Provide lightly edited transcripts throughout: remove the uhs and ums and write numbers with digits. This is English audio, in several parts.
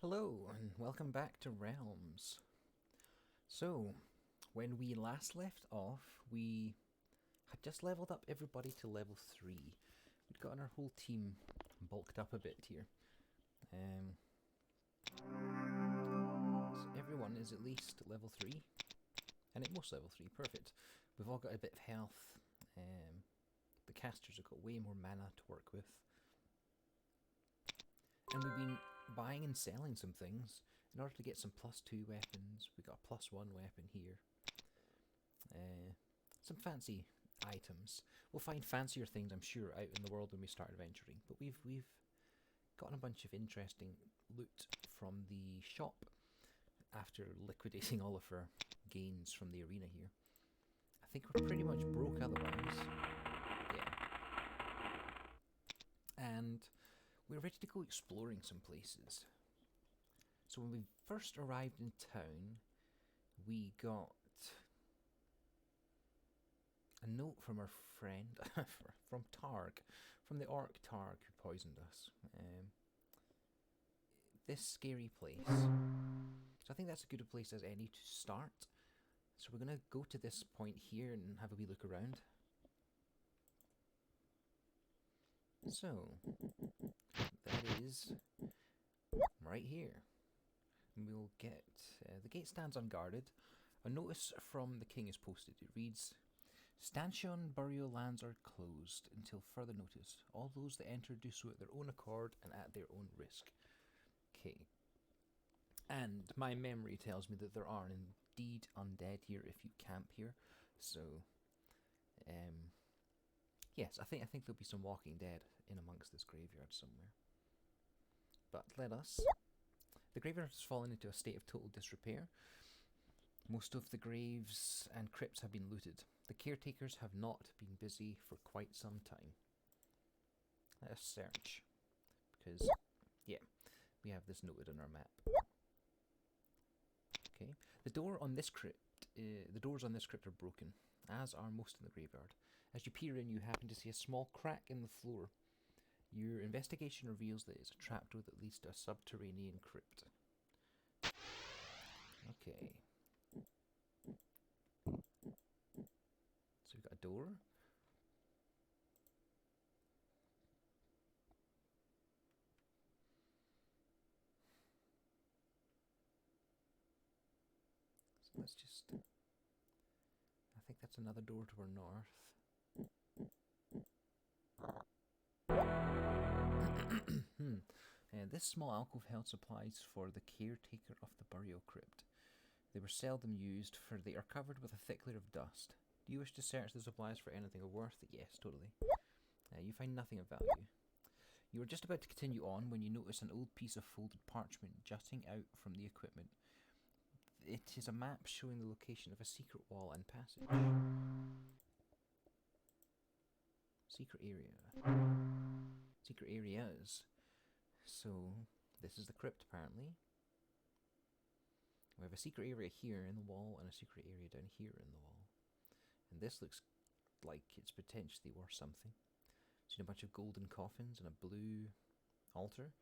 Hello, and welcome back to Realmz. So, when we last left off, we had just leveled up everybody to level 3. We'd gotten our whole team bulked up a bit here. So everyone is at least level 3, and at most level 3, perfect. We've all got a bit of health. The casters have got way more mana to work with. And we've been buying and selling some things in order to get some +2 weapons. We got a +1 weapon here. Some fancy items. We'll find fancier things, I'm sure, out in the world when we start adventuring. But we've gotten a bunch of interesting loot from the shop after liquidating all of our gains from the arena here. I think we're pretty much broke otherwise. Yeah. And we're ready to go exploring some places. So when we first arrived in town, we got a note from our friend, from Targ, from the orc Targ who poisoned us. This scary place. So I think that's as good a place as any to start. So we're going to go to this point here and have a wee look around. So, that is right here. And we'll get... the gate stands unguarded. A notice from the king is posted. It reads, "Stanchion burial lands are closed until further notice. All those that enter do so at their own accord and at their own risk." Okay. And my memory tells me that there are indeed undead here if you camp here. So, yes, I think there'll be some walking dead in amongst this graveyard somewhere. But let us... The graveyard has fallen into a state of total disrepair. Most of the graves and crypts have been looted. The caretakers have not been busy for quite some time. Let us search. Because, yeah, we have this noted on our map. Okay. The doors on this crypt are broken, as are most in the graveyard. As you peer in, you happen to see a small crack in the floor. Your investigation reveals that it's a trapdoor that leads to a subterranean crypt. Okay. So we've got a door. So let's just... I think that's another door to our north. This small alcove held supplies for the caretaker of the burial crypt. They were seldom used, for they are covered with a thick layer of dust. Do you wish to search the supplies for anything of worth? Yes, totally. You find nothing of value. You are just about to continue on when you notice an old piece of folded parchment jutting out from the equipment. It is a map showing the location of a secret wall and passage. Secret area. Secret areas. So, this is the crypt apparently. We have a secret area here in the wall and a secret area down here in the wall. And this looks like it's potentially worth something. Seen a bunch of golden coffins and a blue altar.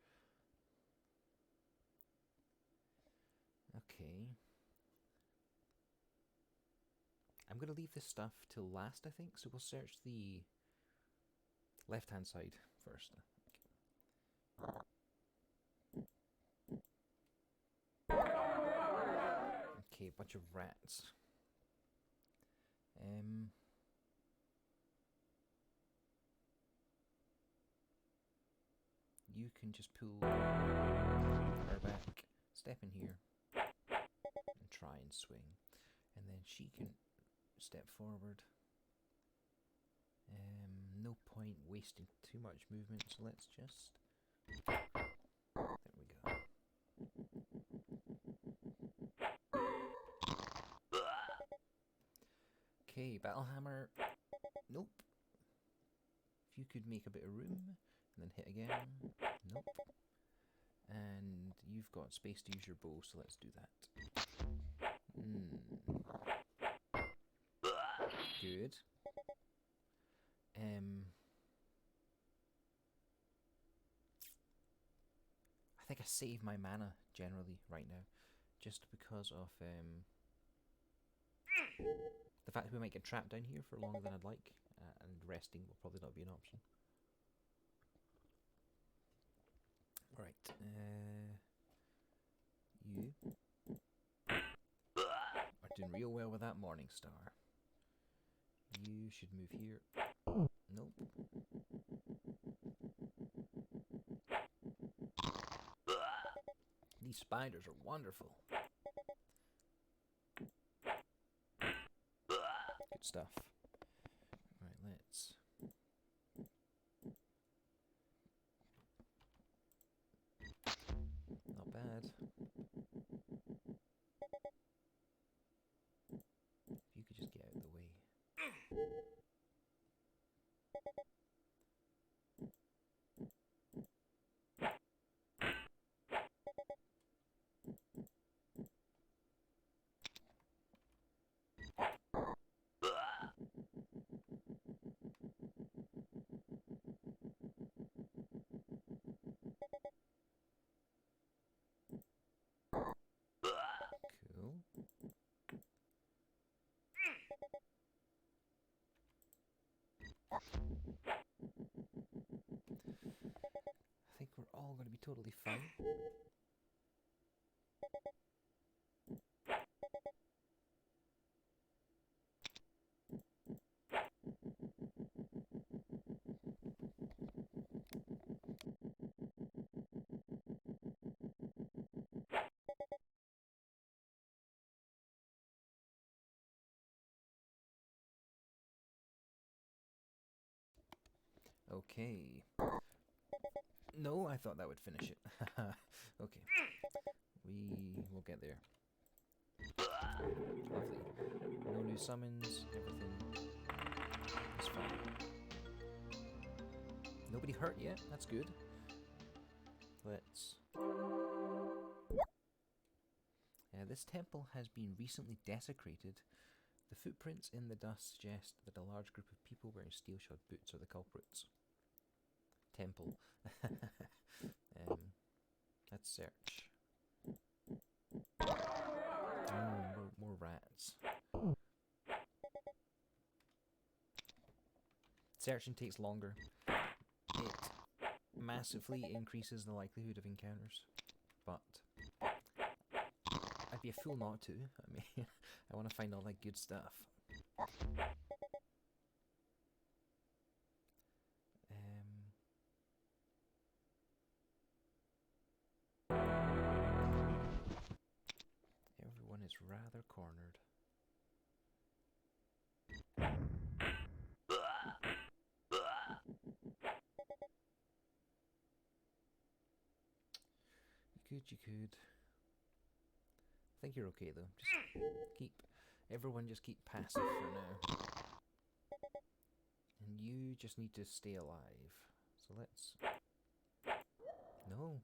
Okay. I'm going to leave this stuff till last, I think, so we'll search the left-hand side first. Okay, a bunch of rats. You can just pull her back, step in here, and try and swing. And then she can step forward. No point wasting too much movement, so let's just... There we go. Okay, battle hammer. Nope. If you could make a bit of room, and then hit again. Nope. And you've got space to use your bow, so let's do that. Good. I think a save my mana generally right now, just because of the fact that we might get trapped down here for longer than I'd like, and resting will probably not be an option. Right, you are doing real well with that Morning Star. You should move here. Nope. These spiders are wonderful. Good stuff. Right, let's... Not bad. If you could just get out of the way. Cool. I think we're all going to be totally fine. Okay. No, I thought that would finish it. Okay. We will get there. Lovely. No new summons, everything is fine. Nobody hurt yet, that's good. Let's... this temple has been recently desecrated. The footprints in the dust suggest that a large group of people wearing steel-shod boots are the culprits. Temple. Let's search. Oh, more rats. Searching takes longer. It massively increases the likelihood of encounters, but I'd be a fool not to. I mean, I want to find all that good stuff. Everyone is rather cornered. You could. I think you're okay though. Everyone just keep passive for now. And you just need to stay alive. So let's... No.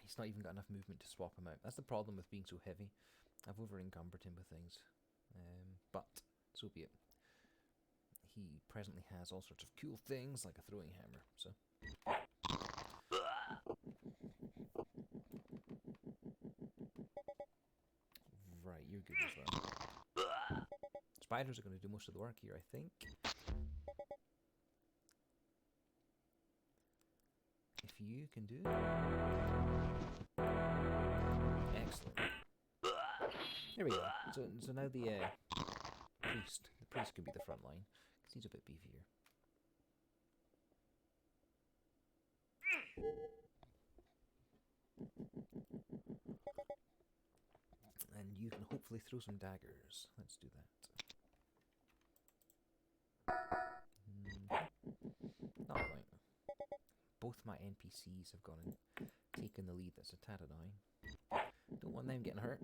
He's not even got enough movement to swap him out. That's the problem with being so heavy. I've over-encumbered him with things. But, so be it. He presently has all sorts of cool things, like a throwing hammer, so... Right, you're good as well. Spiders are going to do most of the work here, I think. If you can do it. Excellent. There we go. So now the priest can be the front line, because he's a bit beefier. And you can hopefully throw some daggers. Let's do that. Not quite. Both my NPCs have gone and taken the lead. That's a tad annoying. Don't want them getting hurt.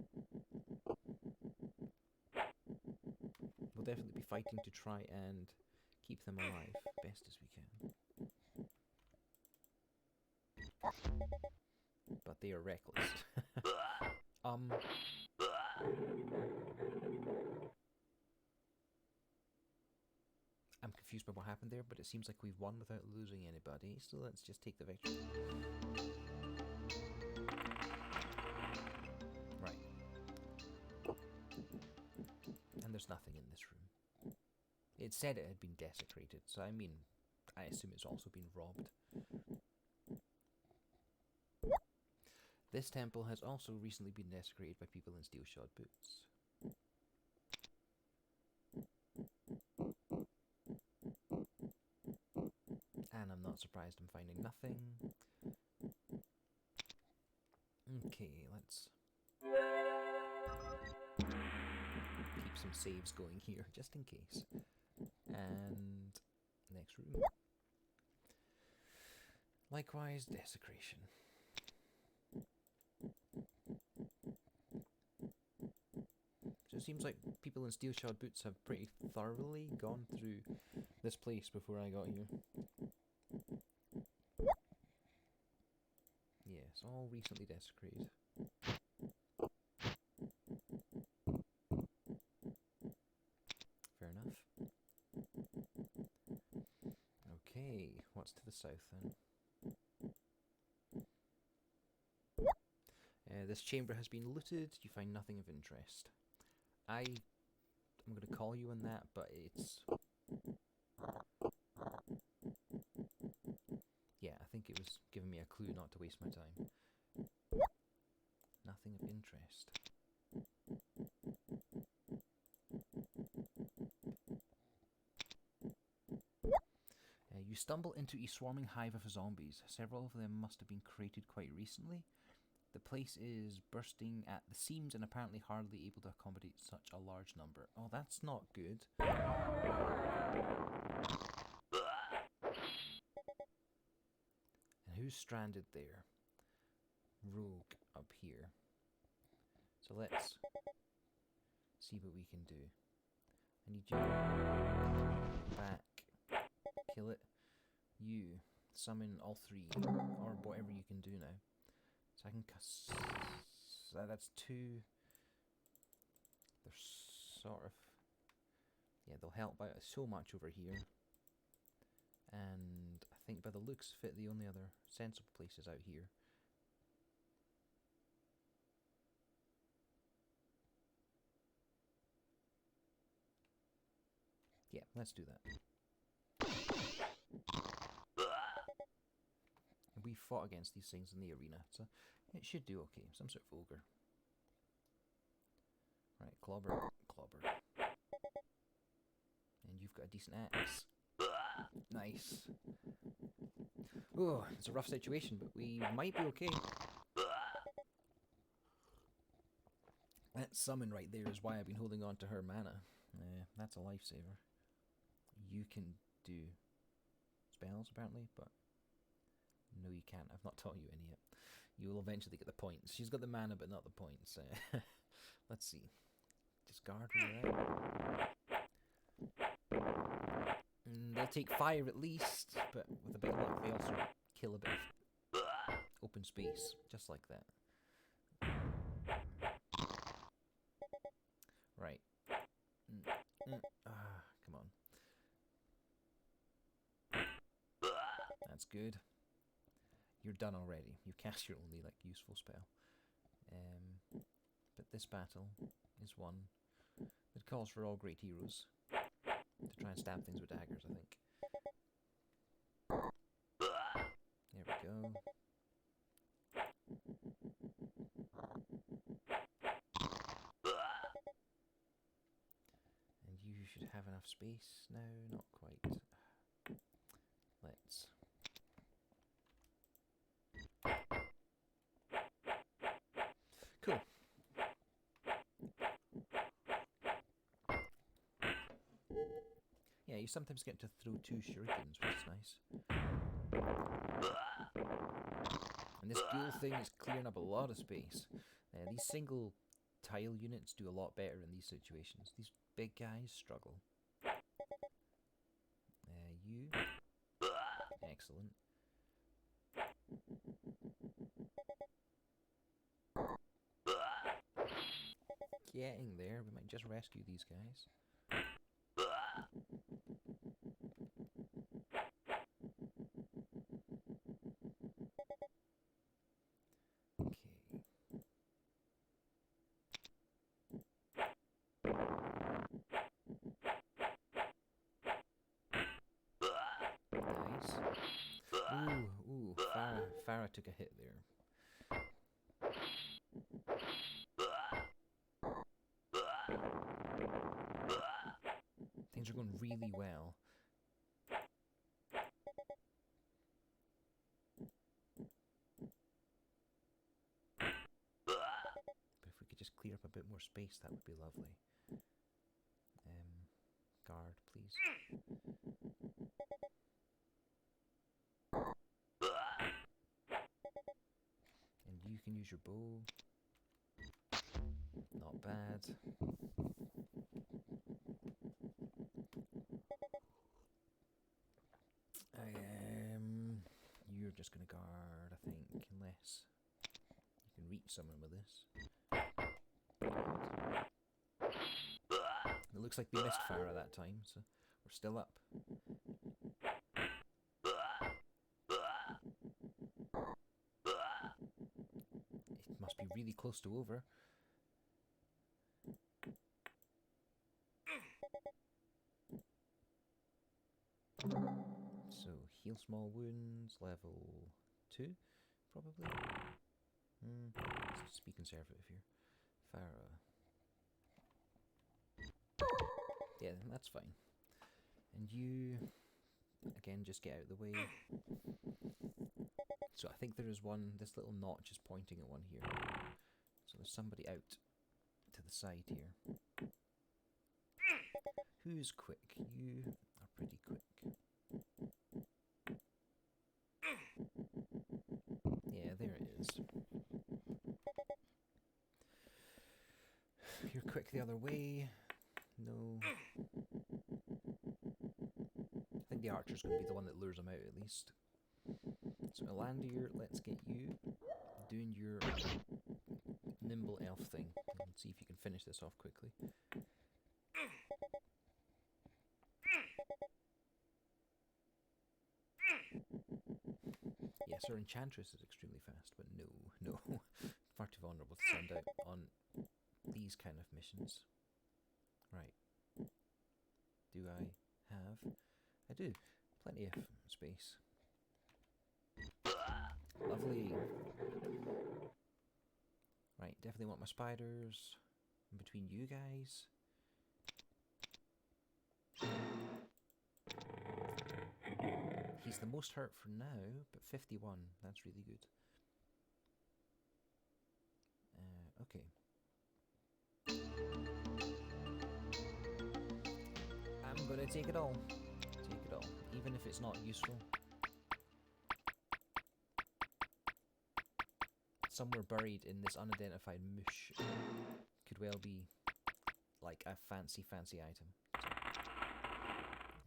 We'll definitely be fighting to try and keep them alive best as we can. But they are reckless. I'm confused by what happened there, but it seems like we've won without losing anybody, so let's just take the victory. Right. And there's nothing in this room. It said it had been desecrated, so I mean, I assume it's also been robbed. This temple has also recently been desecrated by people in steel-shod boots. And I'm not surprised I'm finding nothing. Okay, let's keep some saves going here, just in case. And next room. Likewise, desecration. So it seems like people in steel-shod boots have pretty thoroughly gone through this place before I got here. Yes, all recently desecrated. Fair enough. Okay, what's to the south then? This chamber has been looted. You find nothing of interest. I'm going to call you on that, but it's... Yeah, I think it was giving me a clue not to waste my time. Nothing of interest. You stumble into a swarming hive of zombies. Several of them must have been created quite recently. The place is bursting at the seams and apparently hardly able to accommodate such a large number. Oh, that's not good. And who's stranded there? Rogue up here. So let's see what we can do. I need you back. Kill it. You summon all three, or whatever you can do now. So I can that's two. They're sort of, yeah, they'll help out so much over here. And I think by the looks of it, the only other sensible place is out here. Yeah, let's do that. We fought against these things in the arena, so it should do okay. Some sort of ogre. Right, clobber, clobber. And you've got a decent axe. Nice. Oh, it's a rough situation, but we might be okay. That summon right there is why I've been holding on to her mana. That's a lifesaver. You can do spells, apparently, but no, you can't. I've not taught you any yet. You will eventually get the points. She's got the mana, but not the points. Let's see. Discard her out. They'll take fire at least, but with a bit of luck, they also kill a bit of open space, just like that. Right. Come on. That's good. You're done already. You cast your only useful spell. But this battle is one that calls for all great heroes to try and stab things with daggers, I think. There we go. And you should have enough space now. Not quite. Let's... Cool. Yeah, you sometimes get to throw 2 shurikens, which is nice. And this ghoul thing is clearing up a lot of space. These single tile units do a lot better in these situations. These big guys struggle. You. Excellent. Getting there. We might just rescue these guys. Ooh, Farah took a hit there. Things are going really well. But if we could just clear up a bit more space, that would be lovely. Guard, please. And you can use your bow. Not bad. You're just going to guard, I think, unless you can reach someone with this. It looks like we missed Farah that time, so we're still up. It must be really close to over. So, heal small wounds, level 2, probably. Let's just be conservative here. Farah. Yeah, that's fine. And you, again, just get out of the way. So I think there is one, this little notch is pointing at one here. So there's somebody out to the side here. Who's quick? You are pretty quick. Yeah, there it is. You're quick the other way. No. I think the archer's going to be the one that lures them out at least. So Elandir, let's get you doing your nimble elf thing. Let's see if you can finish this off quickly. Yes, our enchantress is extremely fast, but no. Far too vulnerable to send out on these kind of missions. Right. Do I have... I do. Plenty of space. Lovely. Right, definitely want my spiders in between you guys. He's the most hurt for now, but 51. That's really good. Okay. I'm gonna take it all. Take it all, even if it's not useful. Somewhere buried in this unidentified mush could well be like a fancy item. So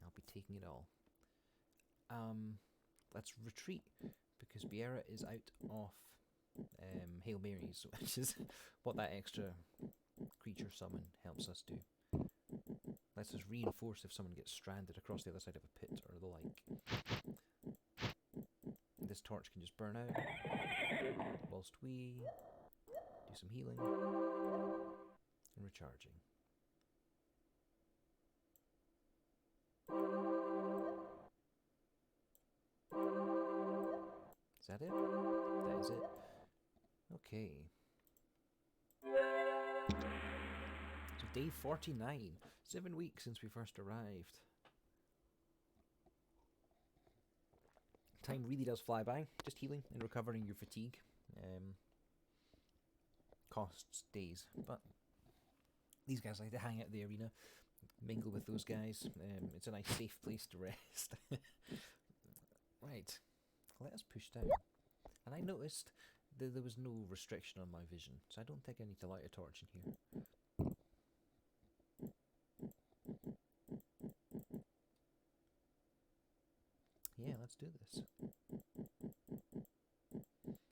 I'll be taking it all. Let's retreat because Bywater is out of Hail Marys, which is what that extra creature summon helps us do. Lets us reinforce if someone gets stranded across the other side of a pit or the like. This torch can just burn out whilst we do some healing and recharging. Is that it? That is it. Okay. So day 49. 7 weeks since we first arrived. Time really does fly by. Just healing and recovering your fatigue. Costs days. But these guys like to hang out in the arena. Mingle with those guys. It's a nice safe place to rest. Right. Let us push down. And I noticed that there was no restriction on my vision. So I don't think I need to light a torch in here. Yeah, let's do this.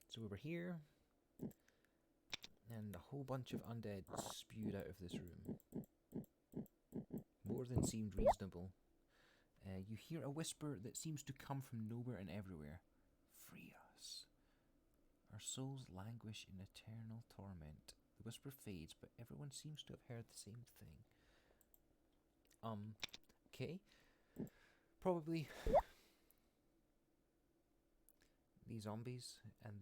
So we were here, and a whole bunch of undead spewed out of this room. More than seemed reasonable. You hear a whisper that seems to come from nowhere and everywhere. Free us. Our souls languish in eternal torment. The whisper fades, but everyone seems to have heard the same thing. Okay. Probably 80 zombies, and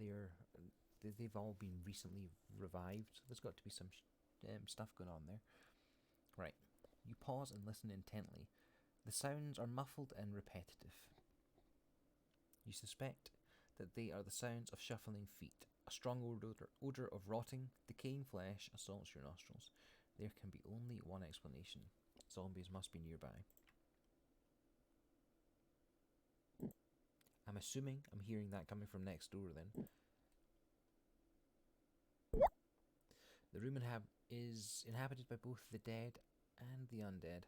they've all been recently revived. So there's got to be some stuff going on there. Right. You pause and listen intently. The sounds are muffled and repetitive. You suspect that they are the sounds of shuffling feet. A strong odour of rotting, decaying flesh assaults your nostrils. There can be only one explanation. Zombies must be nearby. I'm assuming I'm hearing that coming from next door then. The room is inhabited by both the dead and the undead.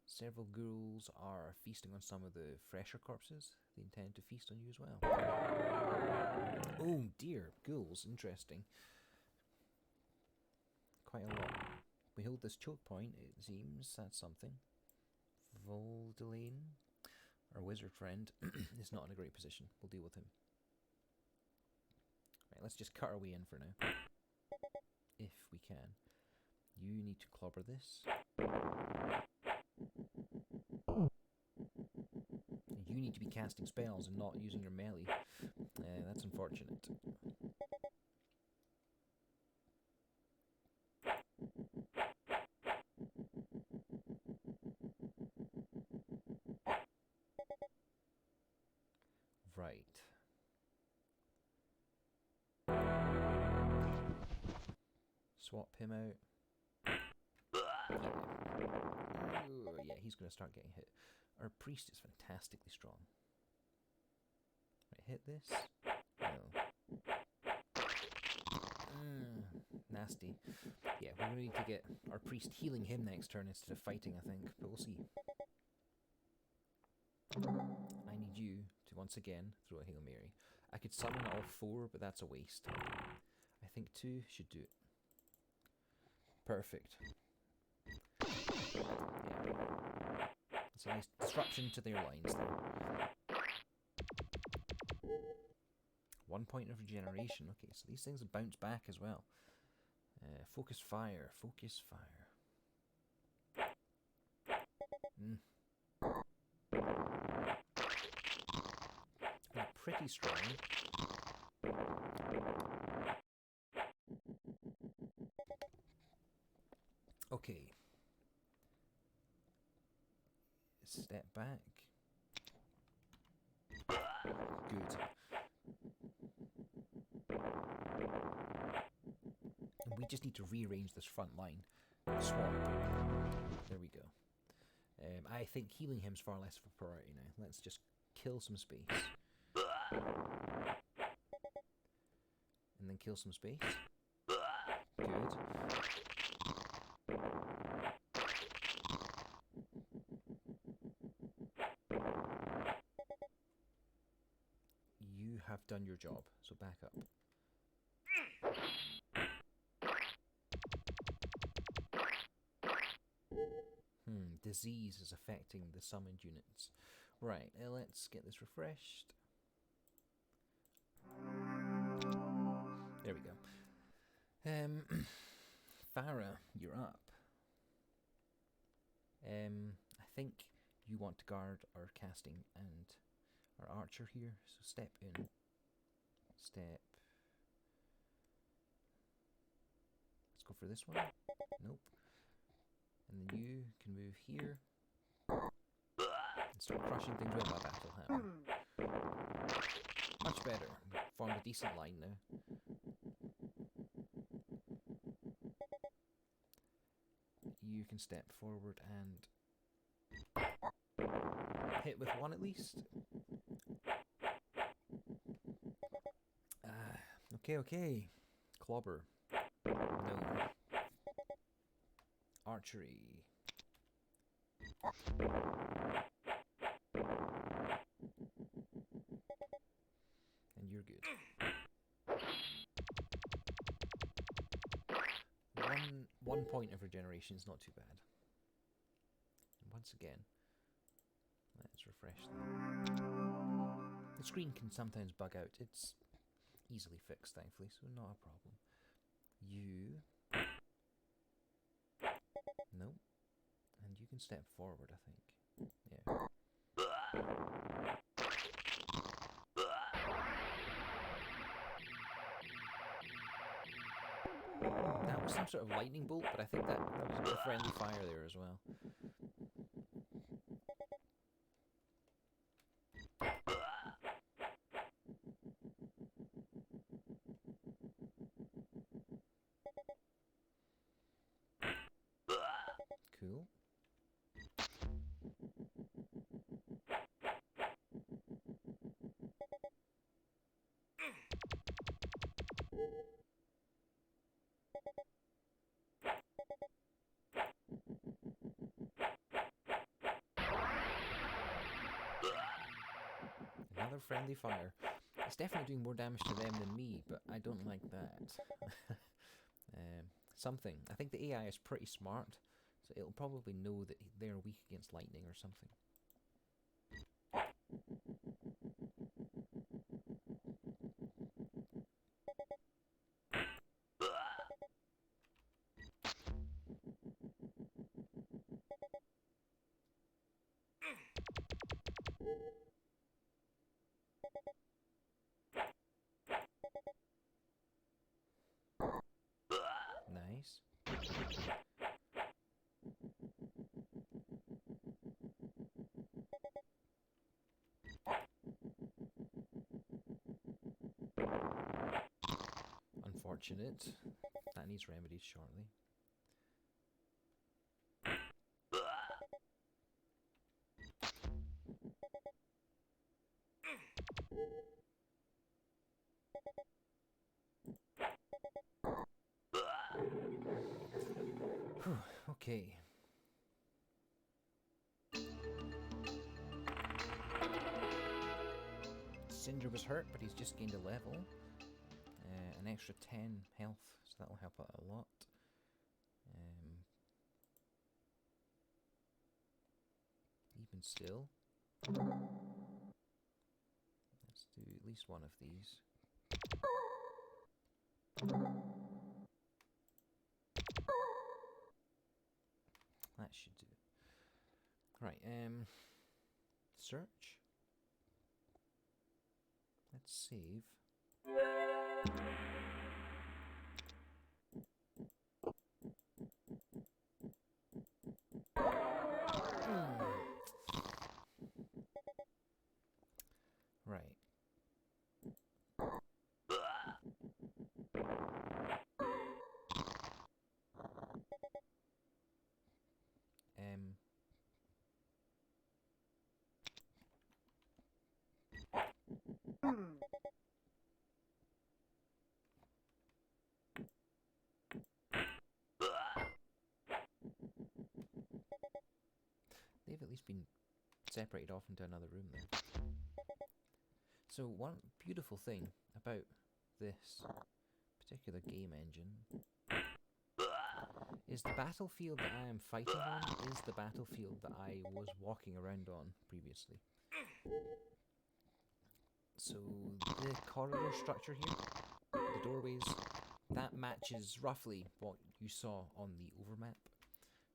Several ghouls are feasting on some of the fresher corpses. They intend to feast on you as well. Oh dear, ghouls, interesting. Quite a lot. We hold this choke point, it seems. That's something. Voldelaine, our wizard friend, is not in a great position. We'll deal with him. Right, let's just cut our way in for now. If we can. You need to clobber this. You need to be casting spells and not using your melee. That's unfortunate. Right. Swap him out. Yeah, he's going to start getting hit. Our priest is fantastically strong. Right, hit this. No. Nasty. Yeah, we're going to need to get our priest healing him next turn instead of fighting, I think. But we'll see. I need you to once again throw a Hail Mary. I could summon all 4, but that's a waste. I think 2 should do it. Perfect. Yeah. It's a nice disruption to their lines there. 1 point of regeneration. Okay, so these things bounce back as well. Focus fire. Focus fire. They're pretty strong. Okay. Step back. Good. And we just need to rearrange this front line. Swap. There we go. I think healing him's far less of a priority now. Let's just kill some space. And then kill some space. Good. You have done your job, so back up. Disease is affecting the summoned units. Right, let's get this refreshed. There we go. Farah, you're up. I think you want to guard our casting and our archer here, so step in. Step. Let's go for this one. Nope. And then you can move here and start crushing things with my battle hammer. Much better. We've formed a decent line now. You can step forward and hit with one at least. Okay. Clobber. No. Archery. And you're good. One point of regeneration is not too bad. And once again, let's refresh them. The screen can sometimes bug out. It's easily fixed, thankfully, so not a problem. You... Nope. And you can step forward, I think. Yeah. That was some sort of lightning bolt, but I think that was a bit of friendly fire there as well. Cool. Another friendly fire. It's definitely doing more damage to them than me, but I don't like that. Something. I think the AI is pretty smart, so it'll probably know that they're weak against lightning or something. Nice. Unfortunate. That needs remedied shortly. Whew, okay. Cinder was hurt, but he's just gained a level. An extra 10 health, so that'll help out a lot. Even still, let's do at least one of these. That should do it. Right, search. Let's save. Right. They've at least been separated off into another room then. So one beautiful thing about this particular game engine is the battlefield that I am fighting on is the battlefield that I was walking around on previously. So the corridor structure here, the doorways, that matches roughly what you saw on the overmap.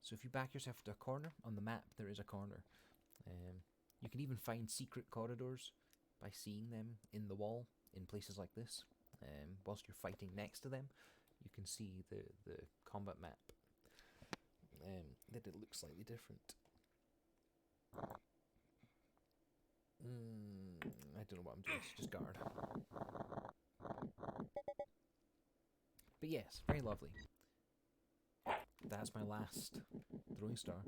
So if you back yourself to a corner, on the map there is a corner. You can even find secret corridors by seeing them in the wall in places like this. Whilst you're fighting next to them, you can see the combat map. That it looks slightly different. I don't know what I'm doing, it's just guard. But yes, very lovely. That's my last throwing star.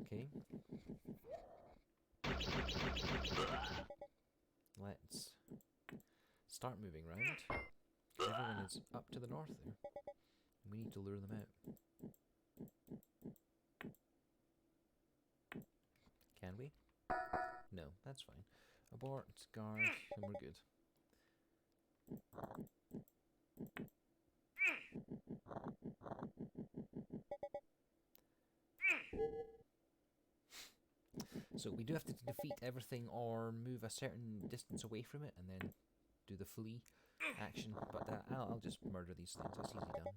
Okay. Let's start moving around. Everyone is up to the north there. We need to lure them out. Can we? No, that's fine. Abort, guard, and we're good. So we do have to defeat everything or move a certain distance away from it and then do the flee action, but I'll just murder these things, that's easy done.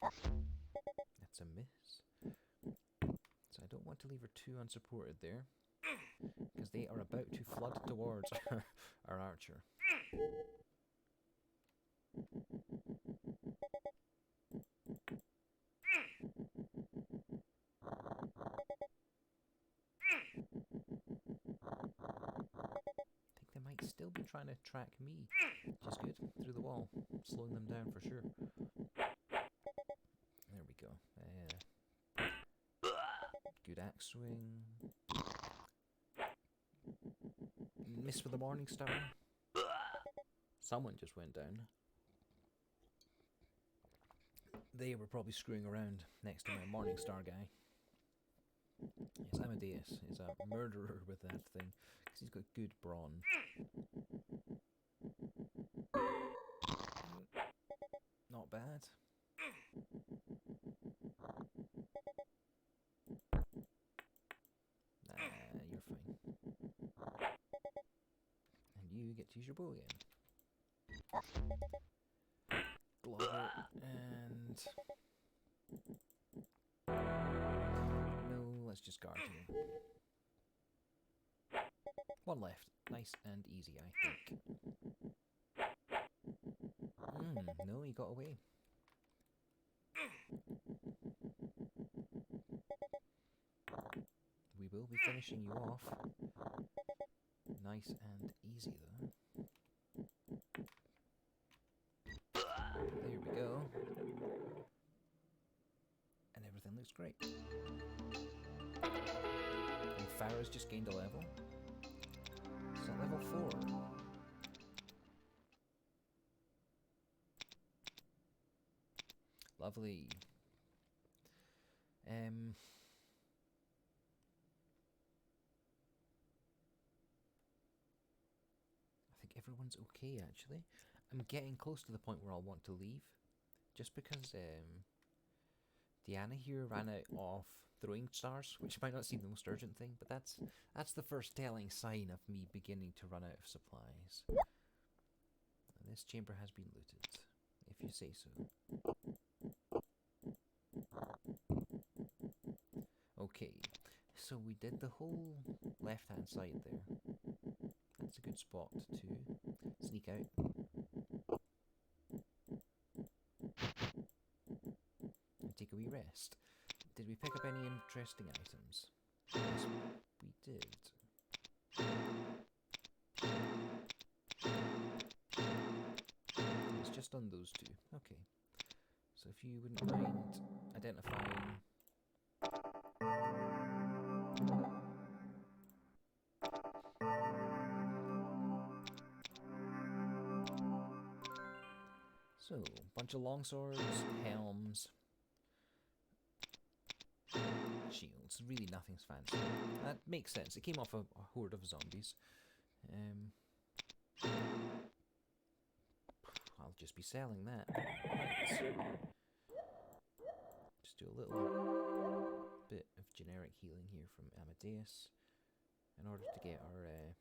That's a miss. So I don't want to leave her too unsupported there, because they are about to flood towards our archer. They might still be trying to track me, which is good, through the wall, slowing them down for sure. There we go. Good axe swing. Miss with the Morning Star. Someone just went down. They were probably screwing around next to my Morning Star guy. Yes, Amadeus is a murderer with that thing, because he's got good brawn. Not bad. You're fine. And you get to use your bow again. Glover and... No, let's just guard here. One left. Nice and easy, I think. No, he got away. We will be finishing you off. Nice and easy, though. There we go. And everything looks great. And Farah's just gained a level. So level 4. Lovely. I think everyone's okay, actually. I'm getting close to the point where I'll want to leave. Just because Diana here ran out of throwing stars, which might not seem the most urgent thing, but that's the first telling sign of me beginning to run out of supplies. And this chamber has been looted, if you say so. Okay, so we did the whole left-hand side there. That's a good spot to sneak out. And take a wee rest. Did we pick up any interesting items? Yes, we did. It's just on those two. Okay. So if you wouldn't mind identifying... So, bunch of longswords, helms, shields. Really nothing's fancy. That makes sense. It came off a horde of zombies. I'll just be selling that. Right. Just do a little bit of generic healing here from Amadeus in order to get our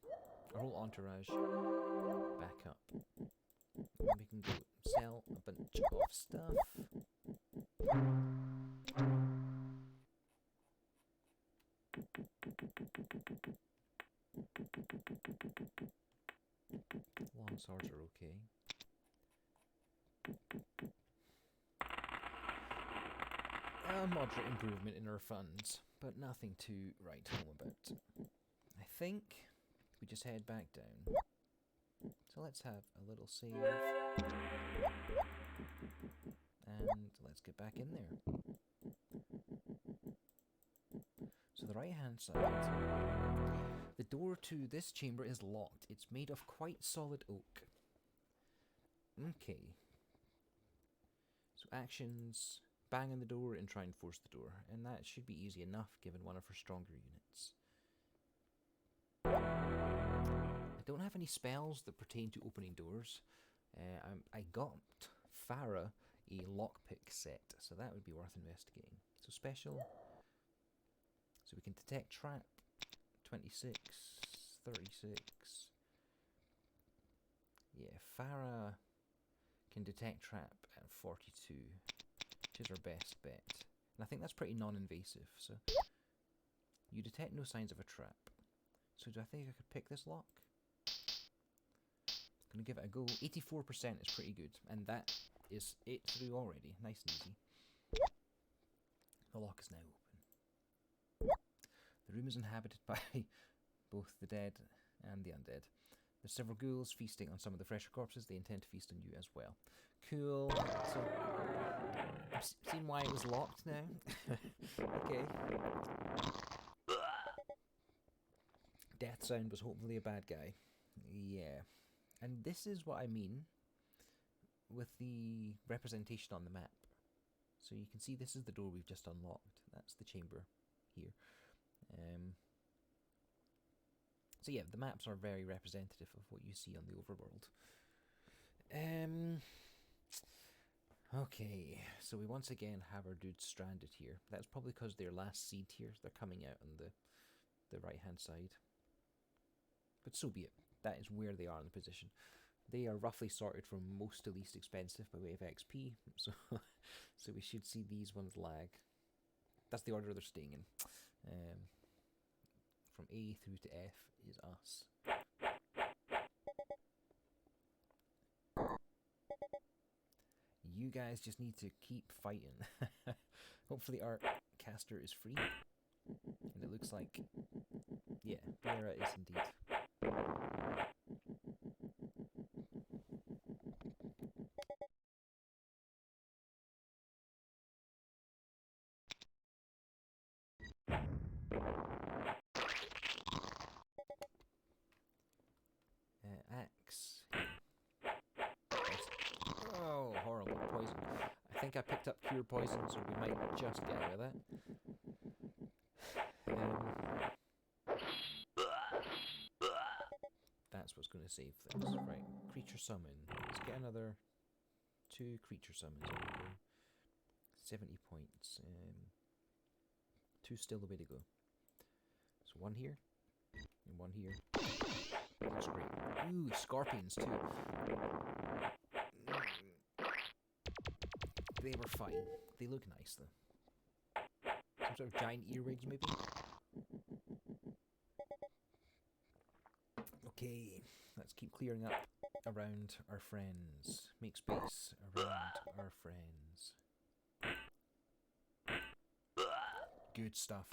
whole entourage back up. And we can go sell a bunch of stuff. Long swords are okay. A moderate improvement in our funds, but nothing to write home about. I think we just head back down. So let's have a little save. And let's get back in there. So the right hand side, the door to this chamber is locked. It's made of quite solid oak. Okay. So actions, bang on the door and try and force the door. And that should be easy enough given one of her stronger units. I don't have any spells that pertain to opening doors. I got Farah a lockpick set, so that would be worth investigating. So special. So we can detect trap, 26, 36. Yeah, Farah can detect trap at 42, which is our best bet. And I think that's pretty non-invasive, so... You detect no signs of a trap. So do I think I could pick this lock? Gonna give it a go. 84% is pretty good, and that is it through already. Nice and easy. The lock is now open. The room is inhabited by both the dead and the undead. There's several ghouls feasting on some of the fresher corpses. They intend to feast on you as well. Cool. So, I've seen why it was locked now. Okay. Death Sound was hopefully a bad guy. Yeah. And this is what I mean with the representation on the map. So you can see this is the door we've just unlocked. That's the chamber here. So yeah, the maps are very representative of what you see on the overworld. Okay, so we once again have our dudes stranded here. That's probably because they're last seed here. They're coming out on the right-hand side. But so be it. That is where they are in the position. They are roughly sorted from most to least expensive by way of XP, so so we should see these ones lag. That's the order they're staying in. From A through to F is us. You guys just need to keep fighting. Hopefully our caster is free. And it looks like, yeah, Vera is indeed. Axe. Oh, horrible poison. I think I picked up cure poison, so we might just get out of that. That's what's going to save things. Right, creature summon. Let's get another 2 creature summons. 70 points. 2 still the way to go. So 1 here, and 1 here. Looks great. Ooh, scorpions too. They were fine. They look nice though. Some sort of giant earwigs maybe? Okay, let's keep clearing up around our friends. Make space around our friends. Good stuff.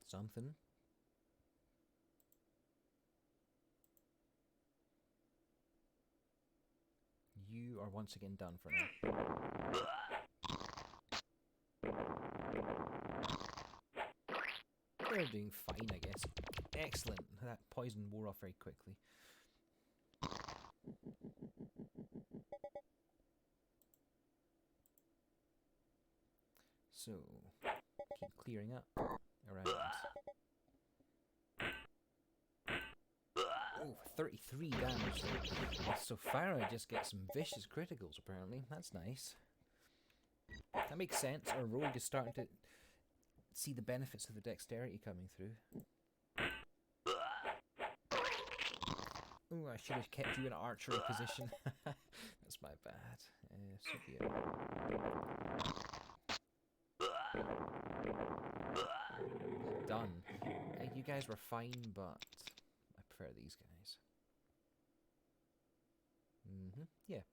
Something. You are once again done for now. They're doing fine, I guess. Excellent. That poison wore off very quickly. So, keep clearing up around. Oh, 33 damage there. So Farah just gets some vicious criticals apparently. That's nice. That makes sense. Our rogue is starting to see the benefits of the dexterity coming through. Oh, I should have kept you in archery position. That's my bad. So be it. Done. You guys were fine, but I prefer these guys. Yeah.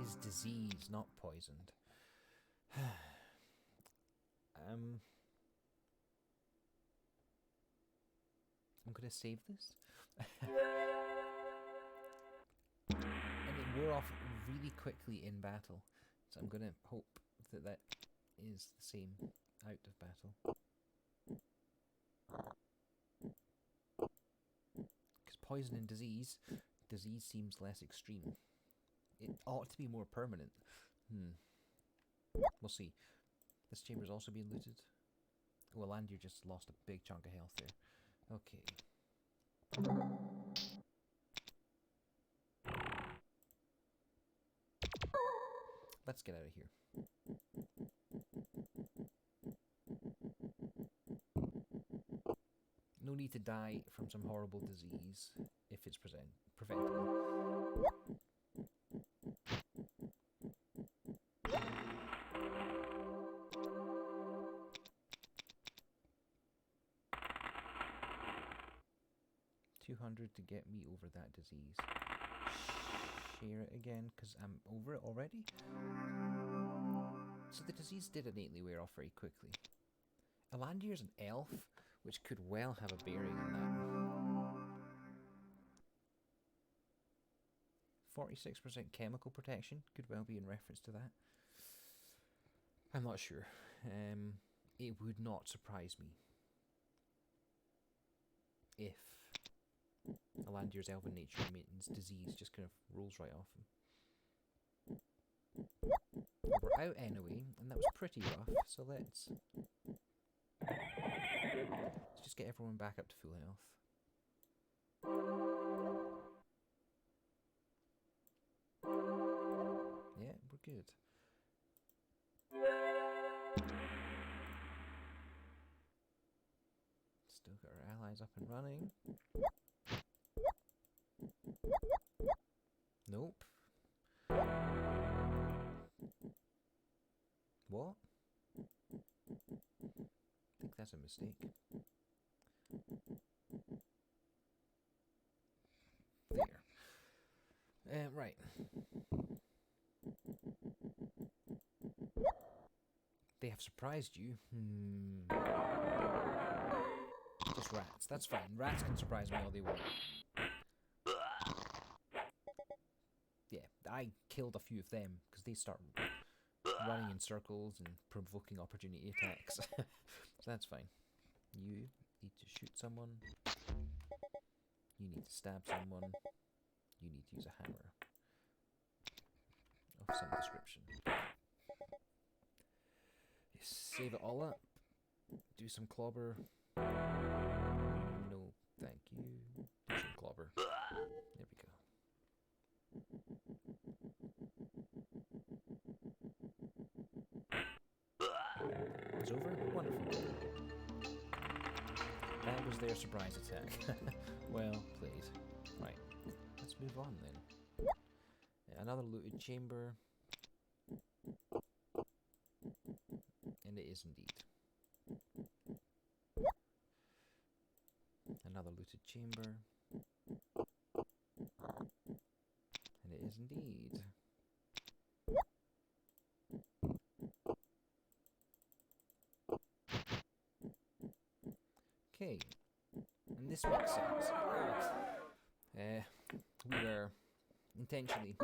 Is disease not poisoned? I'm gonna save this. And it wore off really quickly in battle. So I'm gonna hope that that is the same out of battle. Because poison and disease seems less extreme it ought to be more permanent. We'll see. This chamber's also being looted. Oh, Alandir just lost a big chunk of health there. Okay. Let's get out of here. No need to die from some horrible disease if it's preventable. 200 to get me over that disease. Share it again, because I'm over it already. So the disease did innately wear off very quickly. Alandir's an elf, which could well have a bearing on that. 46% chemical protection could well be in reference to that. I'm not sure. It would not surprise me if Alandir's elven nature means disease just kind of rolls right off him. We're out anyway, and that was pretty rough, so let's just get everyone back up to full health. Yeah, we're good. Still got our allies up and running. Nope. What? I think that's a mistake. There. Right. They have surprised you. Just rats. That's fine. Rats can surprise me all they want. Yeah, I killed a few of them because they start running in circles and provoking opportunity attacks. So that's fine. You need to shoot someone. You need to stab someone. You need to use a hammer of some description. You save it all up. Do some clobber. No, thank you. Do some clobber. There we go. It's over? Wonderful. That was their surprise attack. Well played. Right, let's move on then. Another looted chamber. And it is indeed. Another looted chamber. And it is indeed. Okay, and this makes sense. We were intentionally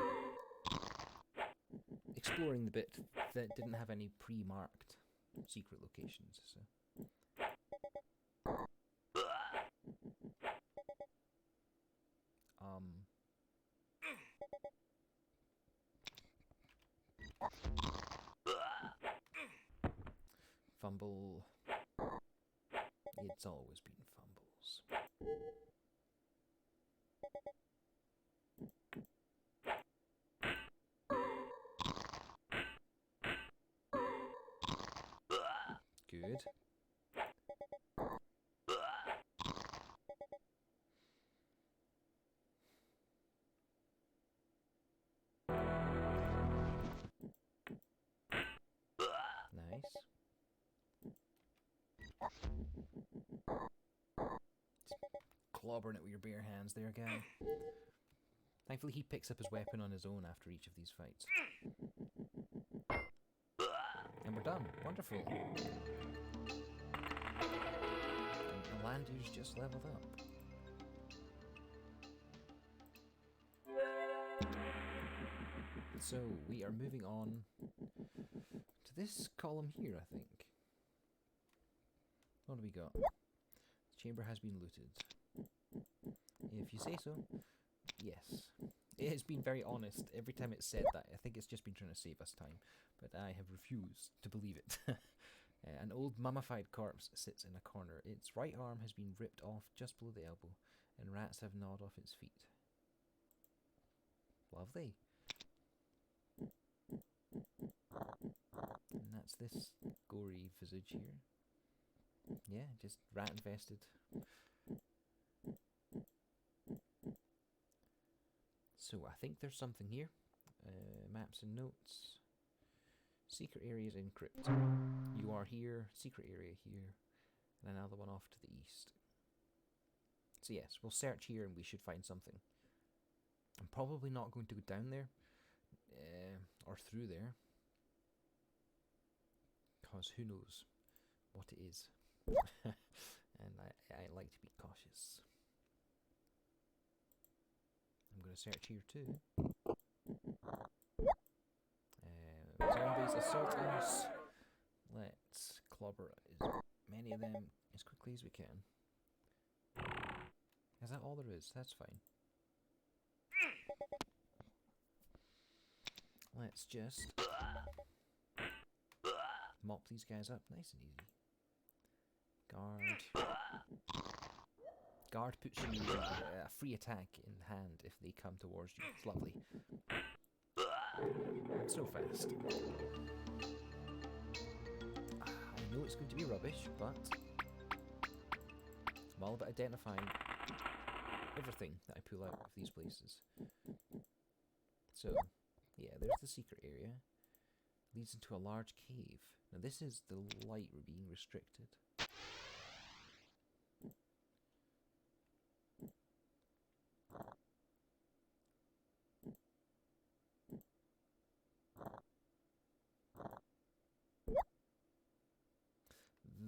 exploring the bit that didn't have any pre-marked secret locations, so. Fumble. It's always been fumbles. Good. Nice. Clobbering it with your bare hands there, guy. Thankfully he picks up his weapon on his own after each of these fights. And we're done. Wonderful. And Alandir's just leveled up. So we are moving on to this column here, I think. What do we got? The chamber has been looted. If you say so, yes. It has been very honest. Every time it said that, I think it's just been trying to save us time. But I have refused to believe it. An old mummified corpse sits in a corner. Its right arm has been ripped off just below the elbow, and rats have gnawed off its feet. Lovely. And that's this gory visage here. Yeah, just rat infested. So I think there's something here. Maps and notes. Secret areas in crypt. You are here, secret area here, and another one off to the east. So yes, we'll search here and we should find something. I'm probably not going to go down there, or through there, because who knows what it is. And I like to be cautious. I'm going to search here too. Zombies assault us. Let's clobber as many of them as quickly as we can. Is that all there is? That's fine. Let's just mop these guys up nice and easy. Guard puts you a free attack in hand if they come towards you. It's lovely. So fast. I know it's going to be rubbish, but I'm all about identifying everything that I pull out of these places. So, yeah, there's the secret area. Leads into a large cave. Now this is the light being restricted.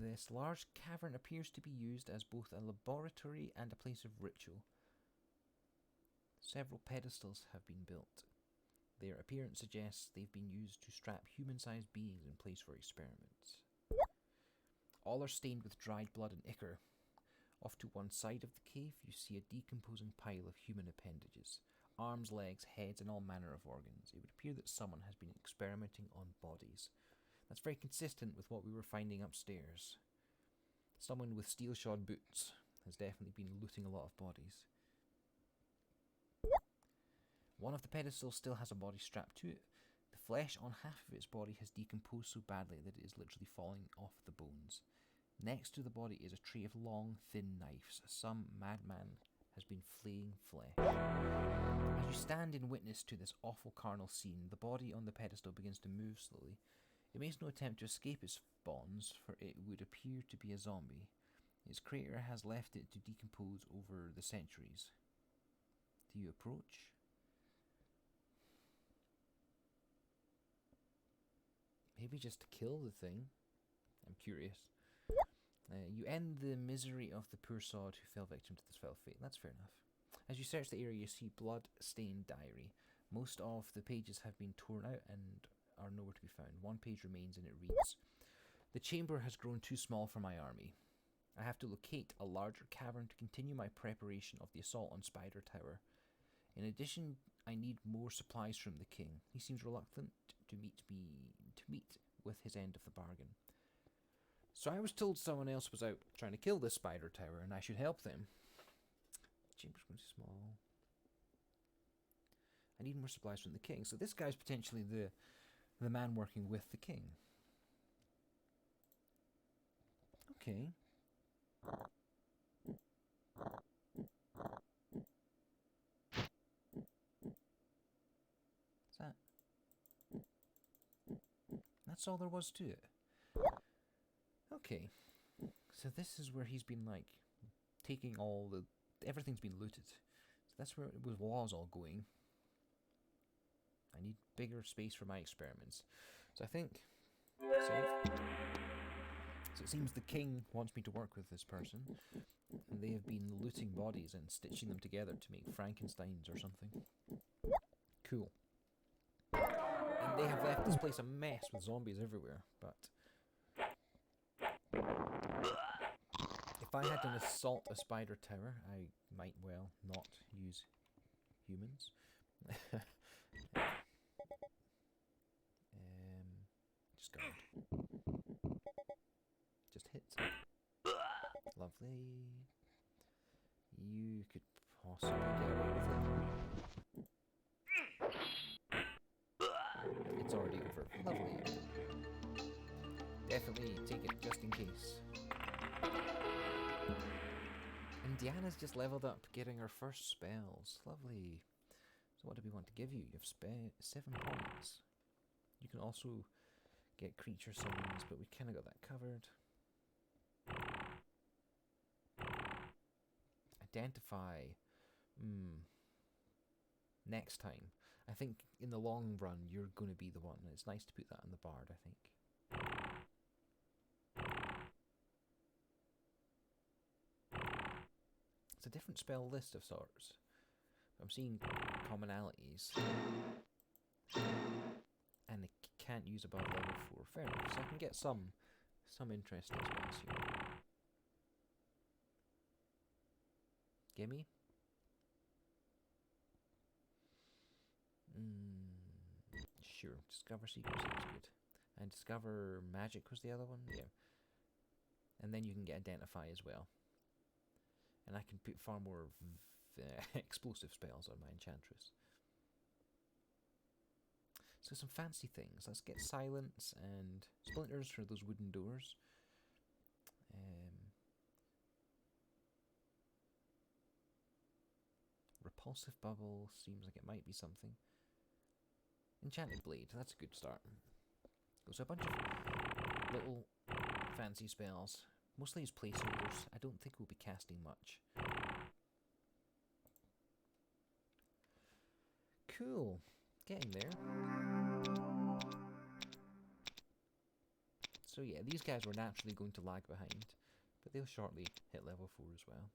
This large cavern appears to be used as both a laboratory and a place of ritual. Several pedestals have been built. Their appearance suggests they've been used to strap human-sized beings in place for experiments. All are stained with dried blood and ichor. Off to one side of the cave, you see a decomposing pile of human appendages. Arms, legs, heads, and all manner of organs. It would appear that someone has been experimenting on bodies. That's very consistent with what we were finding upstairs. Someone with steel-shod boots has definitely been looting a lot of bodies. One of the pedestals still has a body strapped to it. The flesh on half of its body has decomposed so badly that it is literally falling off the bones. Next to the body is a tray of long, thin knives. Some madman has been flaying flesh. As you stand in witness to this awful carnal scene, the body on the pedestal begins to move slowly. It makes no attempt to escape its bonds, for it would appear to be a zombie. Its creator has left it to decompose over the centuries. Do you approach? Maybe just to kill the thing. I'm curious. You end the misery of the poor sod who fell victim to this foul fate. That's fair enough. As you search the area, you see blood-stained diary. Most of the pages have been torn out and are nowhere to be found. One page remains and it reads, "The chamber has grown too small for my army. I have to locate a larger cavern to continue my preparation of the assault on Spider Tower. In addition, I need more supplies from the king. He seems reluctant to meet with his end of the bargain. So I was told someone else was out trying to kill this Spider Tower and I should help them. The chamber's going too small. I need more supplies from the king." So this guy's potentially the man working with the king. Okay. What's that? That's all there was to it. Okay. So this is where he's been, like, taking all the... Everything's been looted. So that's where it was all going. I need bigger space for my experiments. So I think... Save. So it seems the king wants me to work with this person. And they have been looting bodies and stitching them together to make Frankensteins or something. Cool. And they have left this place a mess with zombies everywhere, but... If I had to assault a spider tower, I might well not use humans. Discard. Just hits. Lovely. You could possibly get away with it. It's already over. Lovely. Definitely take it just in case. And Diana's just leveled up, getting her first spells. Lovely. So what do we want to give you? You have 7 points. You can also get creature summons, but we kind of got that covered. Identify. Next time. I think in the long run, you're going to be the one. It's nice to put that on the bard, I think. It's a different spell list of sorts. I'm seeing commonalities. And they can't use above level 4. Fair enough. So I can get some interesting spells here. Gimme? Sure. Discover Secret seems good. And Discover Magic was the other one? Yeah. And then you can get Identify as well. And I can put far more explosive spells on my Enchantress. So some fancy things. Let's get Silence and Splinters for those wooden doors. Repulsive Bubble seems like it might be something. Enchanted Blade, that's a good start. So a bunch of little fancy spells. Mostly as placeholders. I don't think we'll be casting much. Cool. Getting there. So yeah, these guys were naturally going to lag behind, but they'll shortly hit level 4 as well.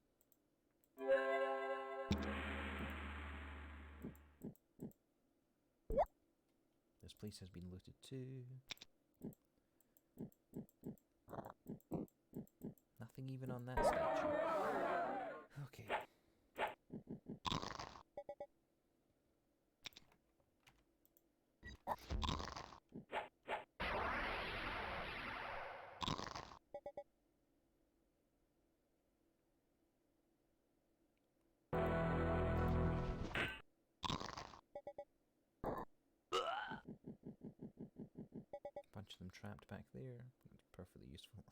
This place has been looted too. Nothing even on that statue. Okay. Bunch of them trapped back there. Perfectly useful.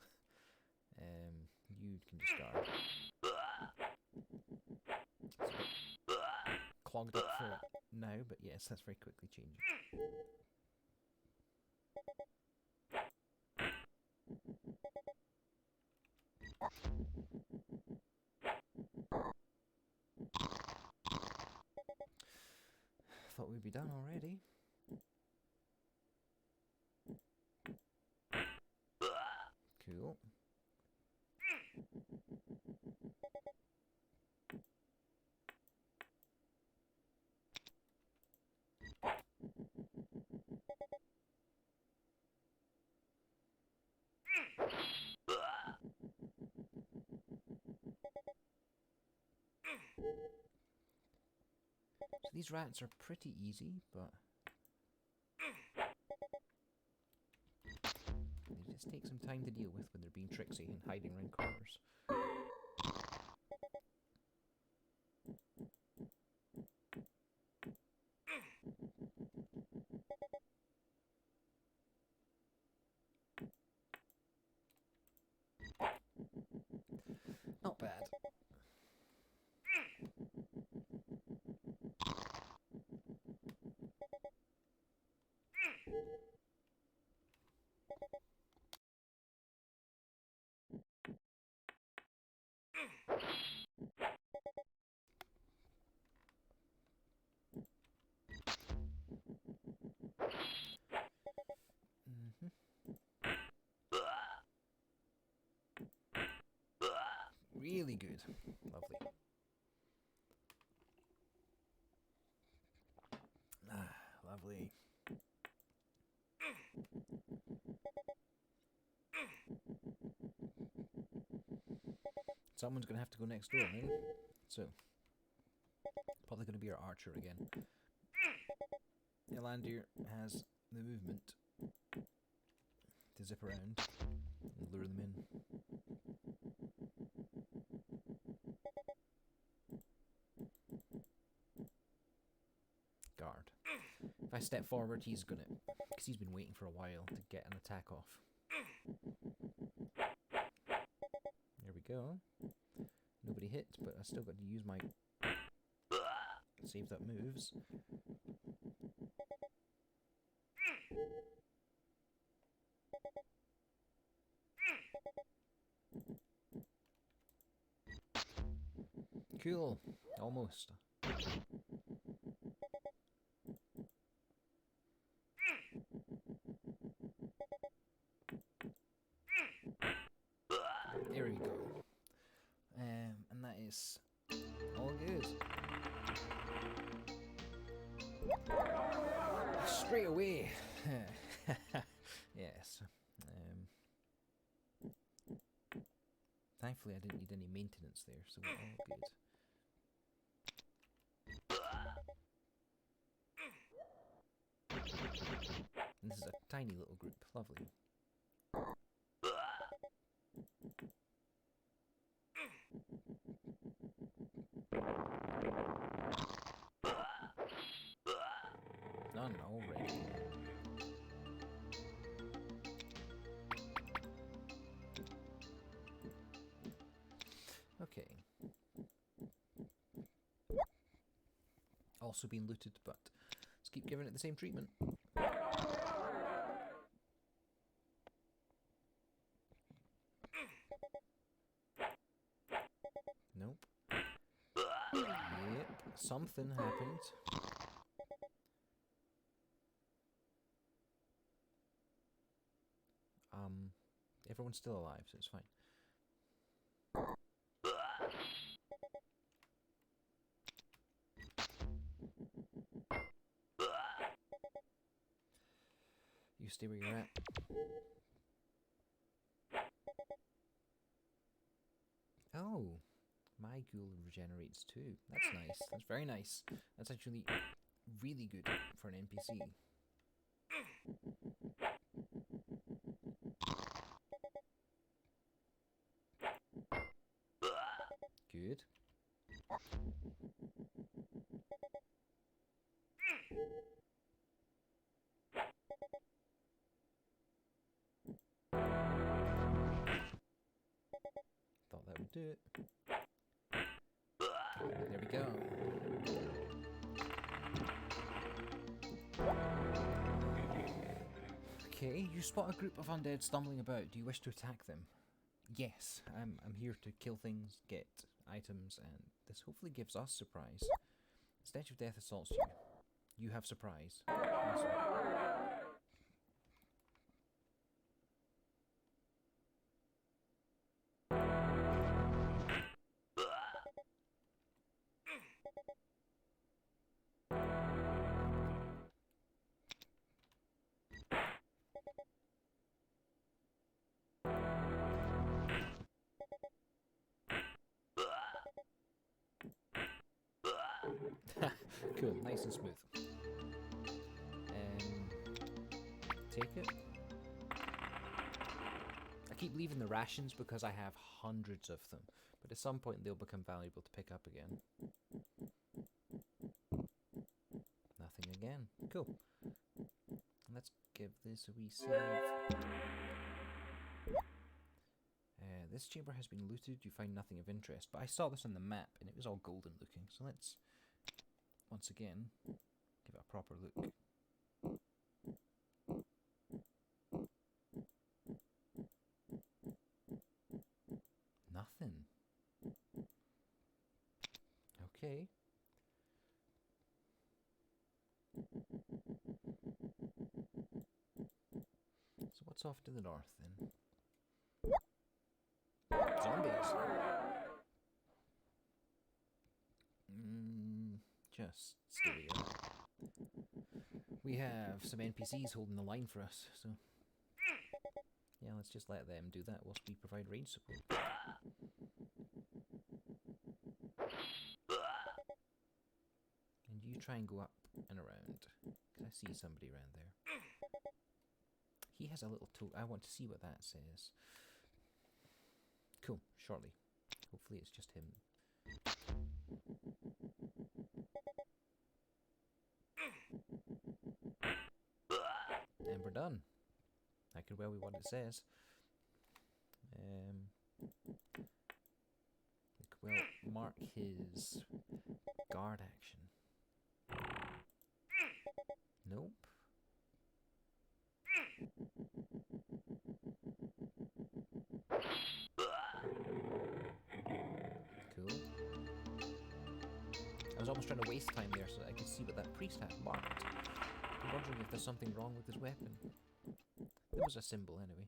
You can discard. It's a bit clogged up for now, but yes, that's very quickly changing. Thought we'd be done already. Cool. So these rats are pretty easy, but they just take some time to deal with when they're being tricksy and hiding around corners. Not bad. Really good. Lovely. Lovely. Someone's going to have to go next door, maybe. So, probably going to be our archer again. Elandir has the movement to zip around and lure them in. Guard. If I step forward, he's gonna... because he's been waiting for a while to get an attack off. There we go. Nobody hit, but I still got to use my... save that moves. Cool. Almost. There we go. And that is all good. Straight away. Yes. Thankfully I didn't need any maintenance there, so we're all good. And this is a tiny little group. Lovely. None already. Okay. Also been looted, but let's keep giving it the same treatment. Nope. Yep, something happened. Everyone's still alive, so it's fine. You stay where you're at. Oh, my ghoul regenerates too. That's nice. That's very nice. That's actually really good for an NPC. Good. Thought that would do it. There we go. Okay, you spot a group of undead stumbling about. Do you wish to attack them? Yes, I'm here to kill things, get items, and this hopefully gives us surprise. Stench of Death assaults you. You have surprise. Awesome. Cool, nice and smooth. Take it. I keep leaving the rations because I have hundreds of them, but at some point they'll become valuable to pick up again. Nothing again. Cool. Let's give this a wee save. This chamber has been looted. You find nothing of interest, but I saw this on the map and it was all golden looking, so let's once again give it a proper look. Nothing. Okay. So what's off to the north then? Zombies. Just stay where you're at. We have some NPCs holding the line for us, so yeah, let's just let them do that whilst we provide range support. And you try and go up and around. Because I see somebody around there. He has a little tool. I want to see what that says. Cool, shortly. Hopefully it's just him. And we're done. I could well be what it says. We could well mark his guard action. Nope. Cool. I was almost trying to waste time there so that I could see what that priest had marked. I'm wondering if there's something wrong with his weapon. There was a symbol anyway.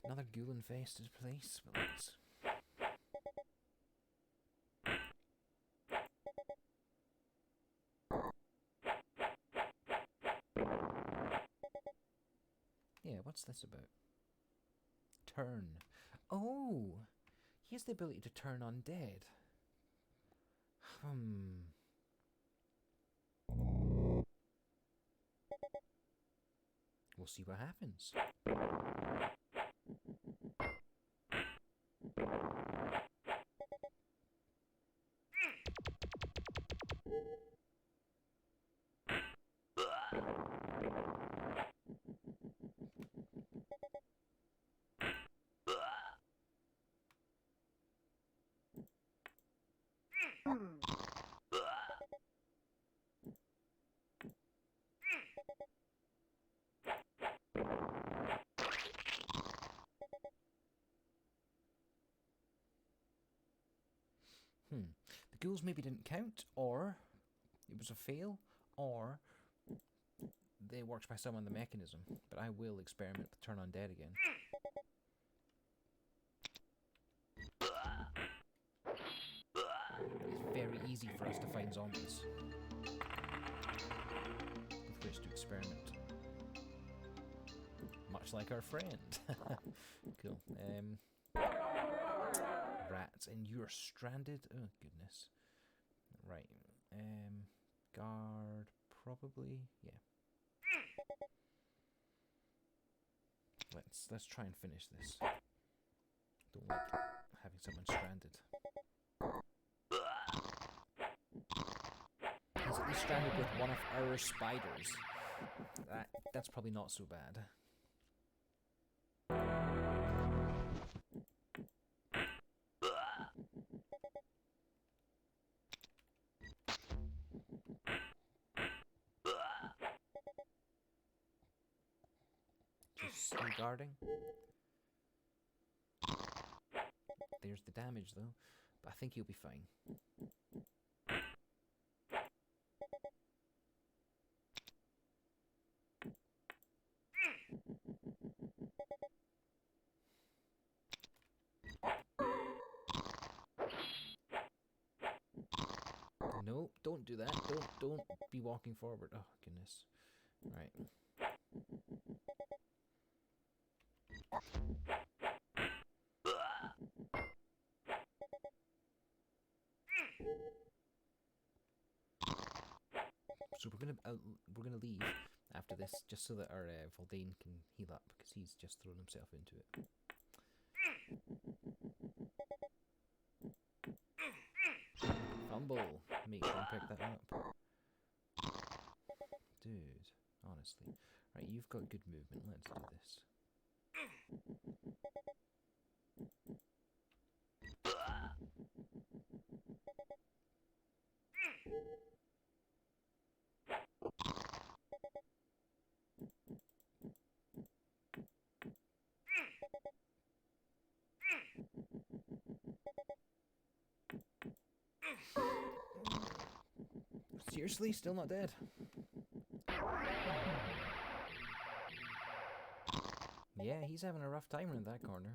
Another ghoul-infested place. But let's... Yeah, what's this about? Turn. Oh! He has the ability to turn undead. We'll see what happens. The ghouls maybe didn't count, or it was a fail, or they worked by some on the mechanism. But I will experiment with turn undead again. It's very easy for us to find zombies with which to experiment. Much like our friend. Cool. Rats, and you're stranded. Oh goodness. Right. Guard, probably. Yeah. Let's try and finish this. Don't like having someone stranded. He's at least stranded with one of our spiders. That's probably not so bad. Just stay guarding. There's the damage though, but I think he'll be fine. No, don't do that. Don't be walking forward. Oh goodness. Right. So we're gonna leave after this, just so that our Voldane can heal up, because he's just thrown himself into it. Fumble. Make sure I pick that up. Dude, honestly. Right, you've got good movement. Let's do this. Seriously? Still not dead? Yeah, he's having a rough time in that corner.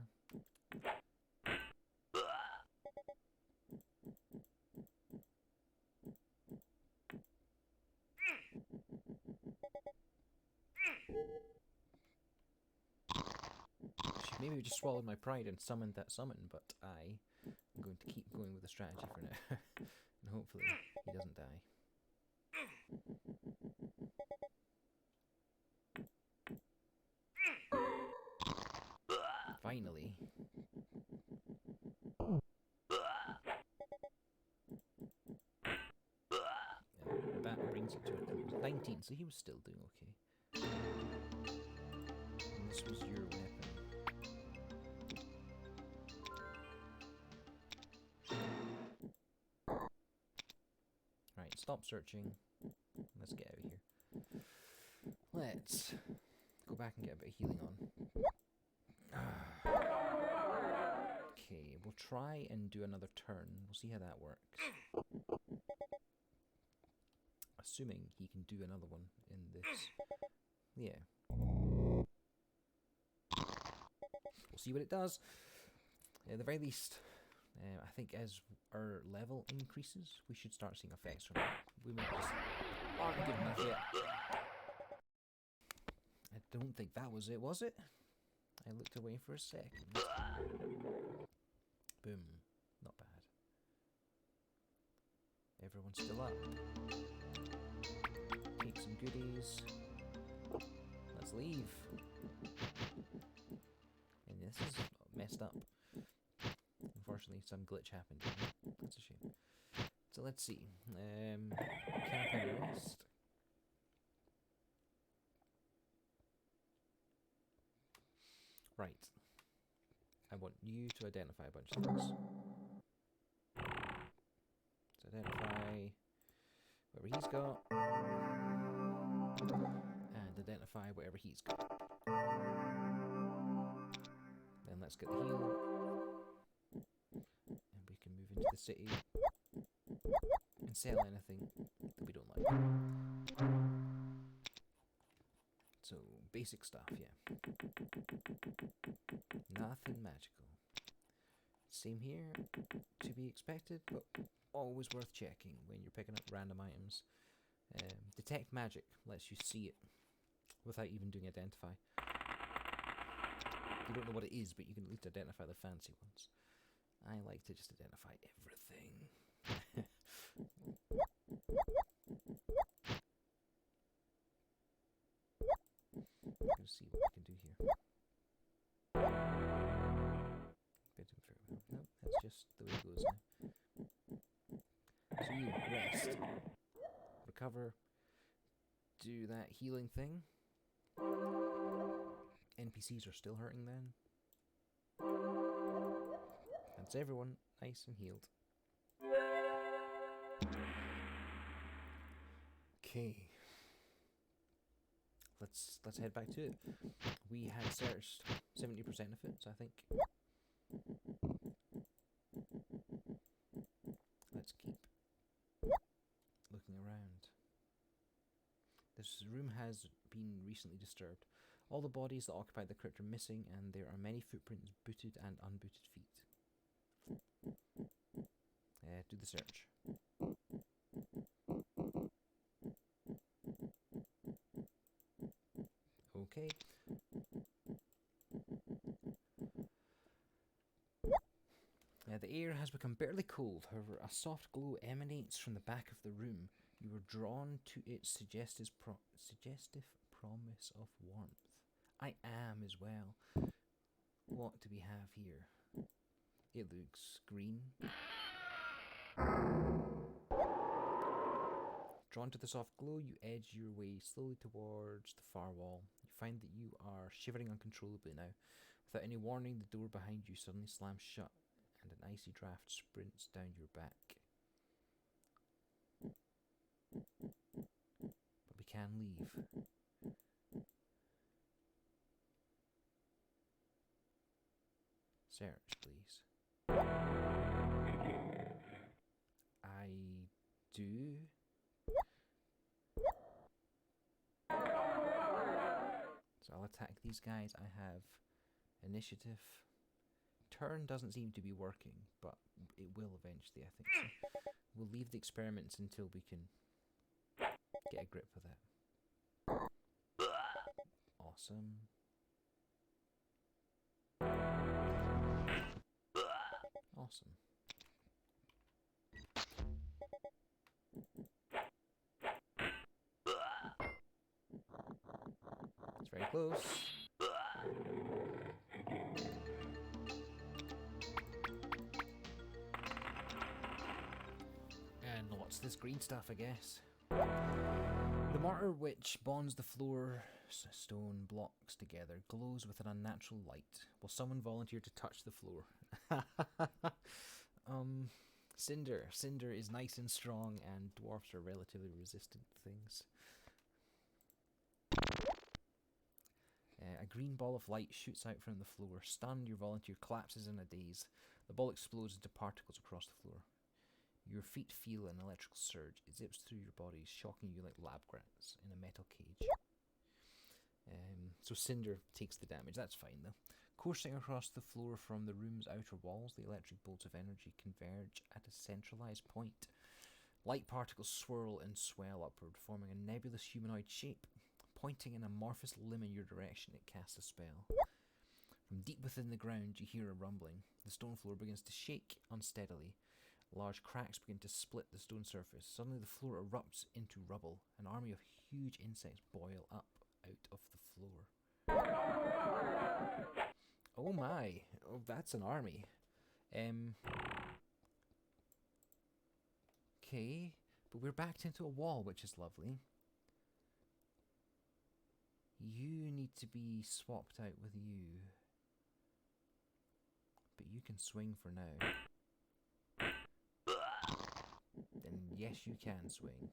maybe I just swallowed my pride and summoned that summon, but I'm going to keep going with the strategy for now. And hopefully he doesn't die. Finally. And that brings it to a close. 19, so he was still doing okay. And this was your weapon. Right, stop searching. Let's get out of here. Let's go back and get a bit of healing on. Okay, we'll try and do another turn. We'll see how that works. Assuming he can do another one in this. Yeah. We'll see what it does. At the very least, I think as our level increases, we should start seeing effects from it. We might just aren't good enough yet. I don't think that was it, was it? I looked away for a second. Boom. Not bad. Everyone's still up. Take some goodies. Let's leave. And this is messed up. Unfortunately, some glitch happened. That's a shame. So let's see. Camp and rest. Right. I want you to identify a bunch of things. So identify whatever he's got. And identify whatever he's got. Then let's get the heal. And we can move into the city and sell anything that we don't like. So, basic stuff, yeah. Nothing magical. Same here, to be expected, but always worth checking when you're picking up random items. Detect magic lets you see it without even doing identify. You don't know what it is, but you can at least identify the fancy ones. I like to just identify everything. Let's see what we can do here. Bit of very well. No, that's just the way it goes now. So you rest, recover, do that healing thing. NPCs are still hurting then. That's everyone nice and healed. Okay. Let's head back to it. We had searched 70% of it, so I think let's keep looking around. This room has been recently disturbed. All the bodies that occupied the crypt are missing, and there are many footprints, booted and unbooted feet. Do the search. Okay. The air has become barely cold, however, a soft glow emanates from the back of the room. You are drawn to its suggestive promise of warmth. I am as well. What do we have here? It looks green. Drawn to the soft glow, you edge your way slowly towards the far wall. You find that you are shivering uncontrollably now. Without any warning, the door behind you suddenly slams shut, and an icy draft sprints down your back. But we can leave. Search, please. I do. So I'll attack these guys. I have initiative. Turn doesn't seem to be working, but it will eventually, I think. So we'll leave the experiments until we can get a grip of that. Awesome. close. And what's this green stuff, I guess? The mortar which bonds the floor stone blocks together glows with an unnatural light. Will someone volunteer to touch the floor? Cinder. Cinder is nice and strong, and dwarfs are relatively resistant to things. A green ball of light shoots out from the floor. Stunned, your volunteer collapses in a daze. The ball explodes into particles across the floor. Your feet feel an electrical surge. It zips through your body, shocking you like lab rats in a metal cage. So Cinder takes the damage. That's fine, though. Coursing across the floor from the room's outer walls, the electric bolts of energy converge at a centralized point. Light particles swirl and swell upward, forming a nebulous humanoid shape. Pointing an amorphous limb in your direction, it casts a spell. From deep within the ground, you hear a rumbling. The stone floor begins to shake unsteadily. Large cracks begin to split the stone surface. Suddenly the floor erupts into rubble. An army of huge insects boil up out of the floor. Oh my. Oh, that's an army. Okay. But we're backed into a wall, which is lovely. You need to be swapped out with you. But you can swing for now. Then yes, you can swing.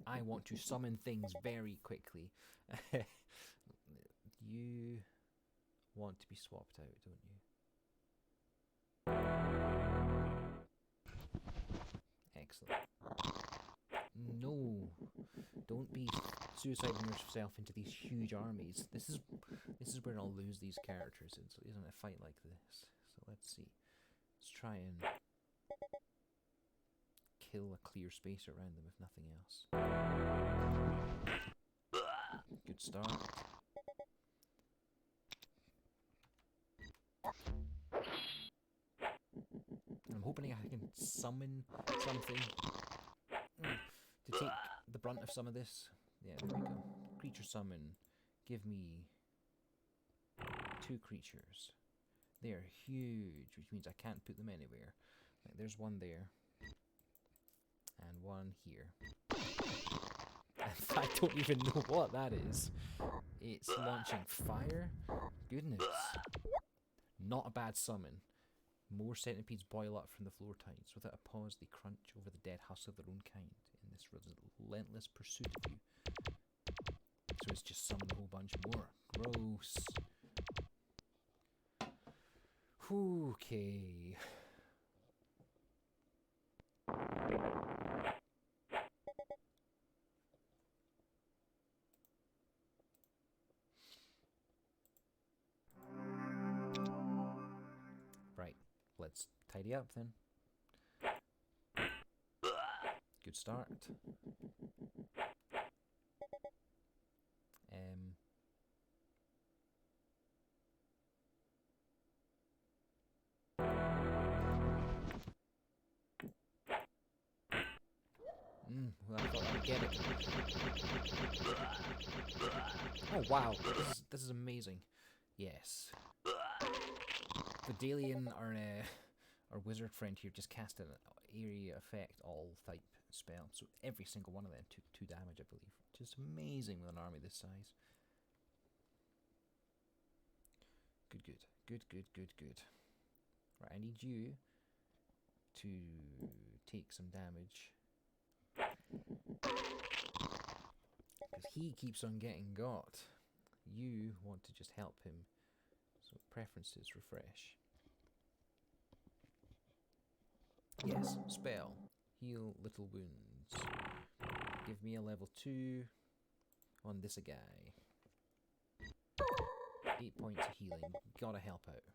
I want to summon things very quickly. You want to be swapped out, don't you? Excellent. No, don't be suiciding yourself into these huge armies. This is where I'll lose these characters, isn't a fight like this. So let's see. Let's try and kill a clear space around them, if nothing else. Good start. I'm hoping I can summon something to take the brunt of some of this. Yeah, there we go. Creature summon. Give me 2 creatures. They're huge, which means I can't put them anywhere. Right, there's one there. And one here. I don't even know what that is. It's launching fire. Goodness. Not a bad summon. More centipedes boil up from the floor tides. Without a pause, they crunch over the dead husk of their own kind in this relentless pursuit of you. So it's just summoned a whole bunch more. Gross. Okay. Right, let's tidy up then. Good start. Well, I thought I would get it. Oh wow, this is amazing. Yes. Vidalian, our wizard friend here, just cast an area effect all type spell. So every single one of them took 2 damage, I believe. Just amazing with an army this size. Good, good. Good, good, good, good. Right, I need you to take some damage. Because he keeps on getting got. You want to just help him. So preferences, refresh. Yes, spell. Heal little wounds. Give me a level 2 on this guy. 8 points of healing. Gotta help out.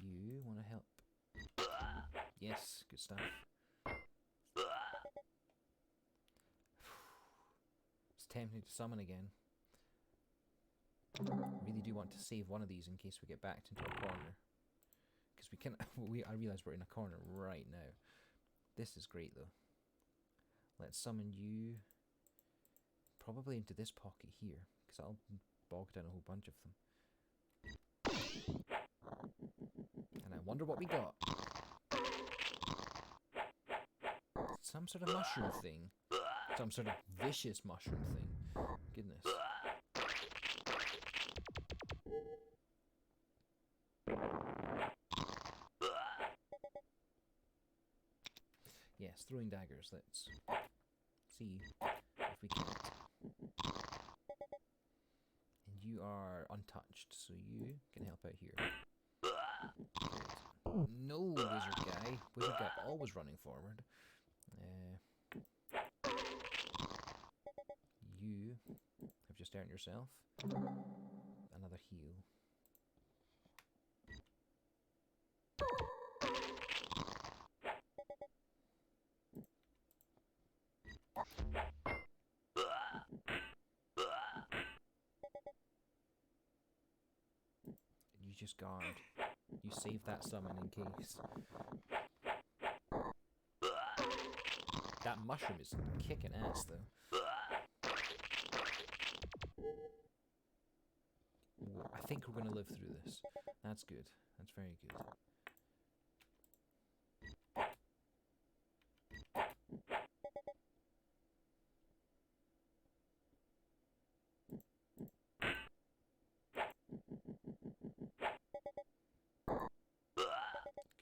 You wanna help? Yes, good stuff. It's tempting to summon again. Really do want to save one of these in case we get backed into a corner. Because we can. I realise we're in a corner right now. This is great though. Let's summon you probably into this pocket here, because that'll bog down a whole bunch of them. And I wonder what we got. Some sort of mushroom thing. Some sort of vicious mushroom thing. Goodness. Yes, throwing daggers. Let's see if we can't. And you are untouched, so you can help out here. Good. No, wizard guy. Wizard guy always running forward. You have just earned yourself another heal. You just guard. You save that summon in case. That mushroom is kicking ass though. I think we're going to live through this. That's good. That's very good.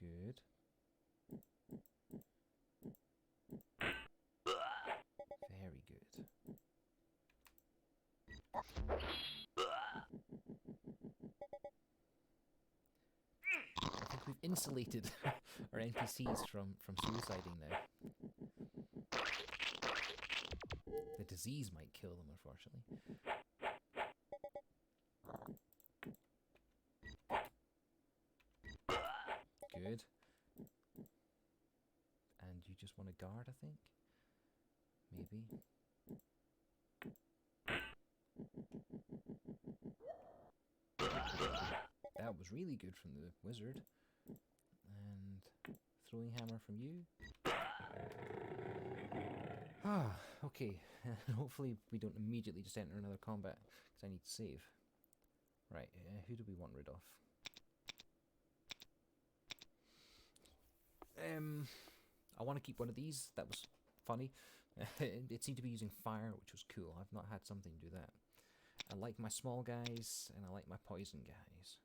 Good. Very good. I think we've insulated our NPCs from suiciding now. The disease might kill them, unfortunately. Good. And you just want to guard, I think? Maybe. That was really good from the wizard. And throwing hammer from you. Ah, okay. Hopefully we don't immediately just enter another combat, because I need to save. Right, who do we want rid of? I want to keep one of these. That was funny. It seemed to be using fire, which was cool. I've not had something do that. I like my small guys, and I like my poison guys.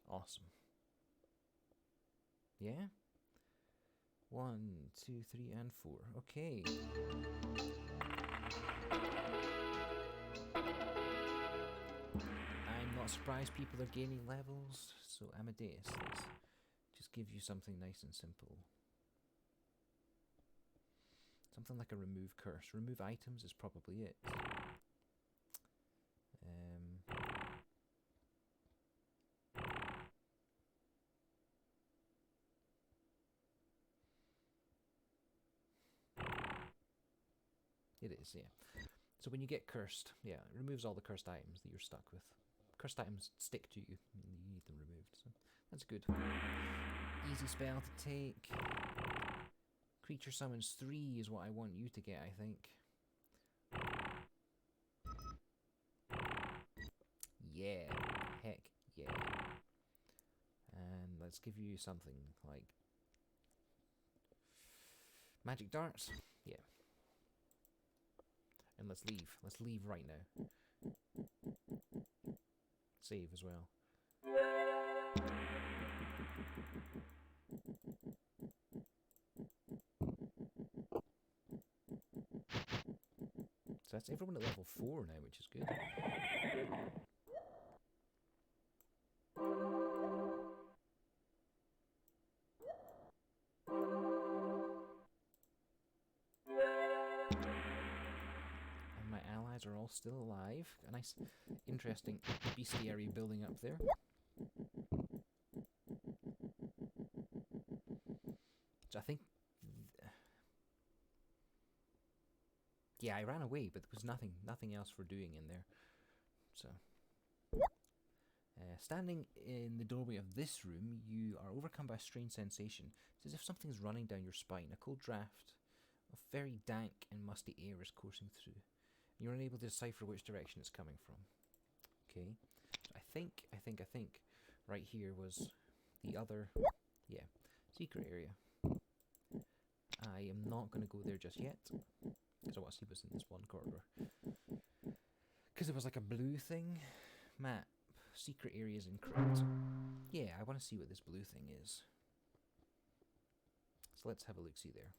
Awesome. Yeah? 1, 2, 3, and 4. Okay. I'm not surprised people are gaining levels, so Amadeus, let's just give you something nice and simple. Something like a remove curse. Remove items is probably it. It is, yeah. So when you get cursed, yeah, it removes all the cursed items that you're stuck with. Cursed items stick to you, and you need them removed, so that's good. Easy spell to take. Creature summons 3 is what I want you to get, I think. Yeah, heck yeah. And let's give you something like magic darts. Yeah. And let's leave. Let's leave right now. Save as well. So that's everyone at level 4 now, which is good. And my allies are all still alive. A nice, interesting bestiary building up there. So I think... Yeah, I ran away, but there was nothing else for doing in there. So... standing in the doorway of this room, you are overcome by a strange sensation. It's as if something's running down your spine. A cold draft of very dank and musty air is coursing through. You're unable to decipher which direction it's coming from. Okay, so I think right here was the other, yeah, secret area. I am not going to go there just yet, because I want to see what's in this one corridor. Because it was like a blue thing. Map, secret areas in crypt. Yeah, I want to see what this blue thing is. So let's have a look-see there.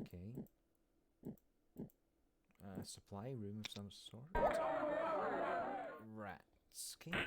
Okay. Supply room of some sort. Rats. Okay.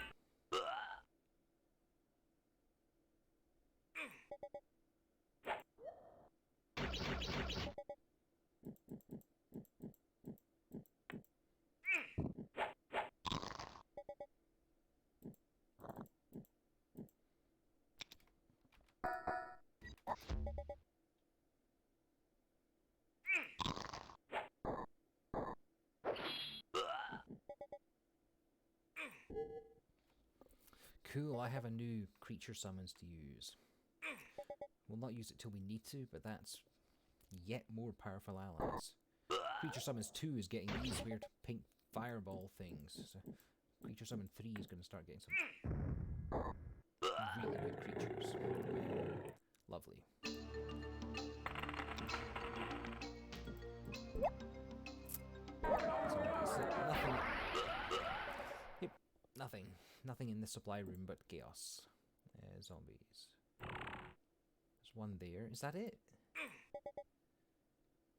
Cool, I have a new creature summons to use. We'll not use it till we need to, but that's yet more powerful allies. Creature Summons 2 is getting these weird pink fireball things. So Creature Summon 3 is going to start getting some really good creatures. Lovely. Nothing in the supply room but chaos. Zombies. There's one there. Is that it?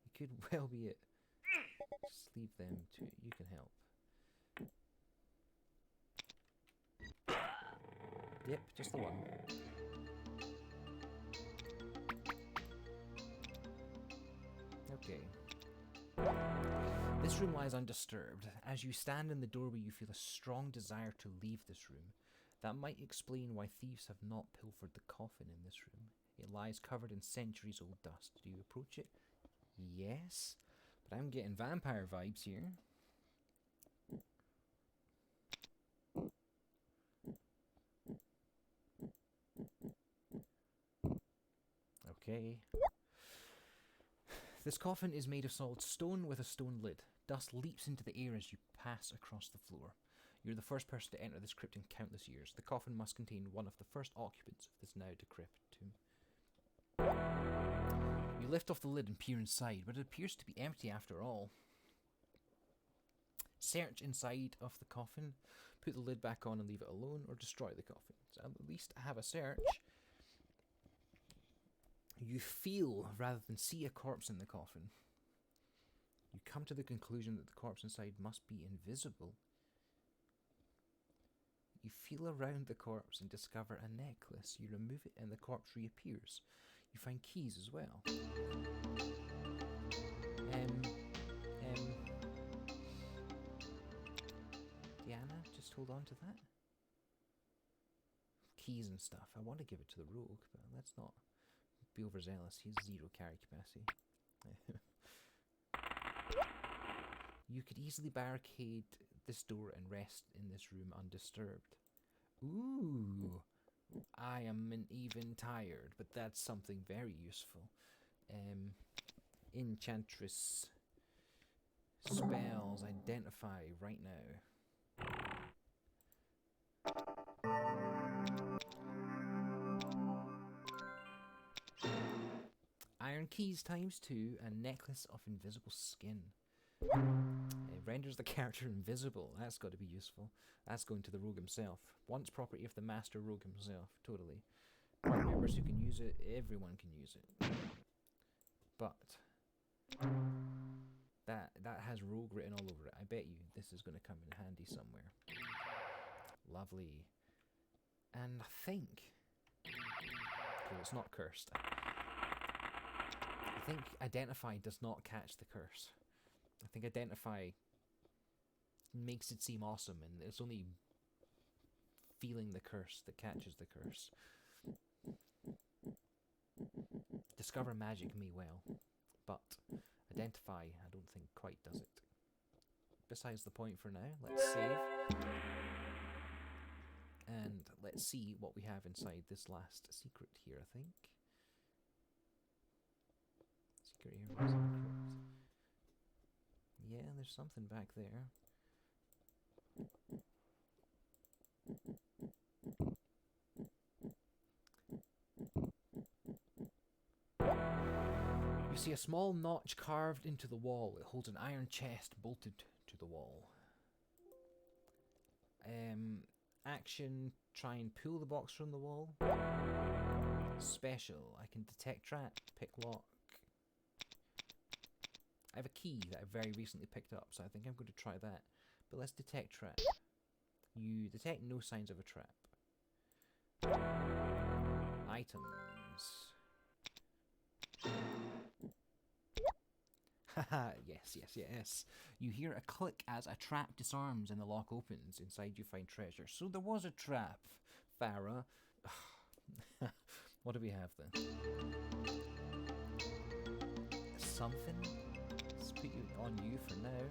It could well be it. Just leave them to... You can help. Yep, just the one. Okay. This room lies undisturbed. As you stand in the doorway, you feel a strong desire to leave this room. That might explain why thieves have not pilfered the coffin in this room. It lies covered in centuries-old dust. Do you approach it? Yes, but I'm getting vampire vibes here. Okay. This coffin is made of solid stone with a stone lid. Dust leaps into the air as you pass across the floor. You're the first person to enter this crypt in countless years. The coffin must contain one of the first occupants of this now decrepit tomb. You lift off the lid and peer inside, but it appears to be empty after all. Search inside of the coffin, put the lid back on and leave it alone, or destroy the coffin. So at least have a search. You feel rather than see a corpse in the coffin. You come to the conclusion that the corpse inside must be invisible. You feel around the corpse and discover a necklace. You remove it and the corpse reappears. You find keys as well. Diana, just hold on to that. Keys and stuff. I want to give it to the rogue, but let's not be overzealous. He's zero carry capacity. You could easily barricade this door and rest in this room undisturbed. Ooh, I am even tired, but that's something very useful. Enchantress spells identify right now. Iron keys ×2 and necklace of invisible skin. It renders the character invisible. That's got to be useful. That's going to the rogue himself. Once property of the master rogue himself. Totally. Party members who can use it, everyone can use it. But that has rogue written all over it. I bet you this is going to come in handy somewhere. Lovely. And I think... Okay, it's not cursed. I think Identify does not catch the curse. I think Identify makes it seem awesome, and it's only feeling the curse that catches the curse. Discover magic may well, but Identify I don't think quite does it. Besides the point for now, let's save. And let's see what we have inside this last secret here, I think. Yeah, there's something back there. You see a small notch carved into the wall. It holds an iron chest bolted to the wall. Action, try and pull the box from the wall. Special, I can detect trap, pick lock. I have a key that I very recently picked up, so I think I'm going to try that. But let's detect trap. You detect no signs of a trap. Items. Haha, yes. You hear a click as a trap disarms and the lock opens. Inside you find treasure. So there was a trap, Farah. What do we have then? Something? Let's put you on you for now.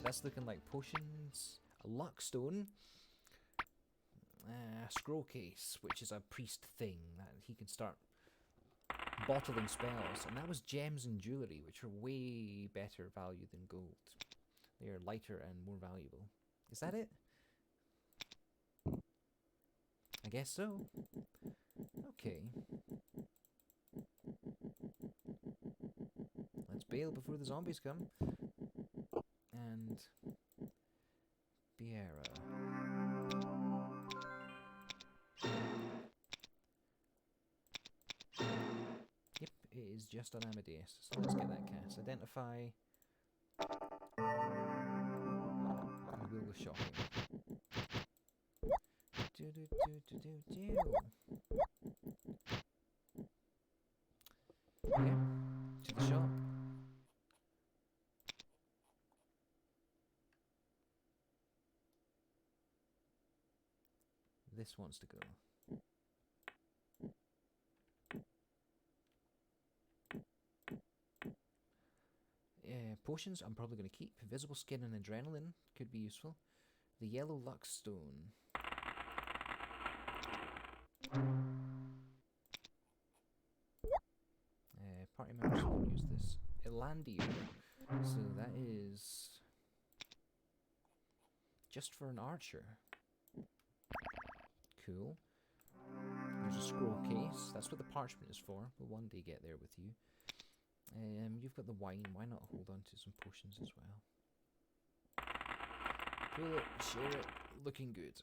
That's looking like potions. A luck stone. A scroll case, which is a priest thing that he can start bottling spells. And that was gems and jewellery, which are way better value than gold. They are lighter and more valuable. Is that it? I guess so. Okay. Let's bail before the zombies come. And Bywater. Yep, it is just an Amadeus. So let's get that cast. Identify. And wheel with shocking. Yeah, to the shop. This wants to go. Potions I'm probably going to keep. Visible skin and adrenaline could be useful. The yellow luck stone. Party members can use this. Elandia. So that is just for an archer. Cool. There's a scroll case. That's what the parchment is for. We'll one day get there with you. You've got the wine. Why not hold on to some potions as well? Pull it, share it. Looking good.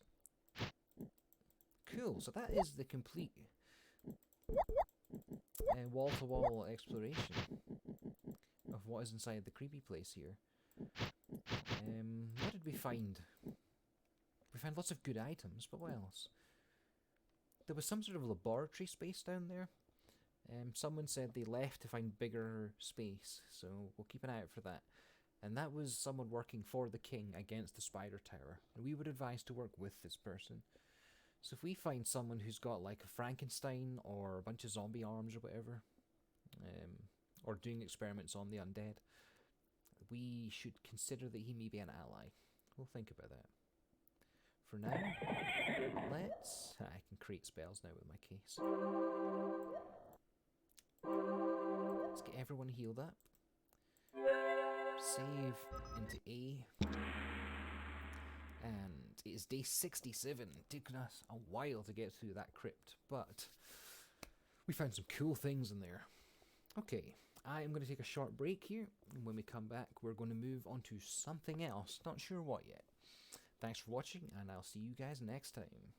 Cool. So that is the complete wall-to-wall exploration of what is inside the creepy place here. What did we find? We found lots of good items, but what else? There was some sort of laboratory space down there. Someone said they left to find bigger space, so we'll keep an eye out for that. And that was someone working for the king against the spider tower. And we would advise to work with this person. So if we find someone who's got like a Frankenstein or a bunch of zombie arms or whatever, or doing experiments on the undead, we should consider that he may be an ally. We'll think about that. For now, I can create spells now with my case. Let's get everyone healed up. Save into A. And it is day 67. Taken us a while to get through that crypt, but we found some cool things in there. Okay, I am going to take a short break here, and when we come back, we're going to move on to something else. Not sure what yet. Thanks for watching, and I'll see you guys next time.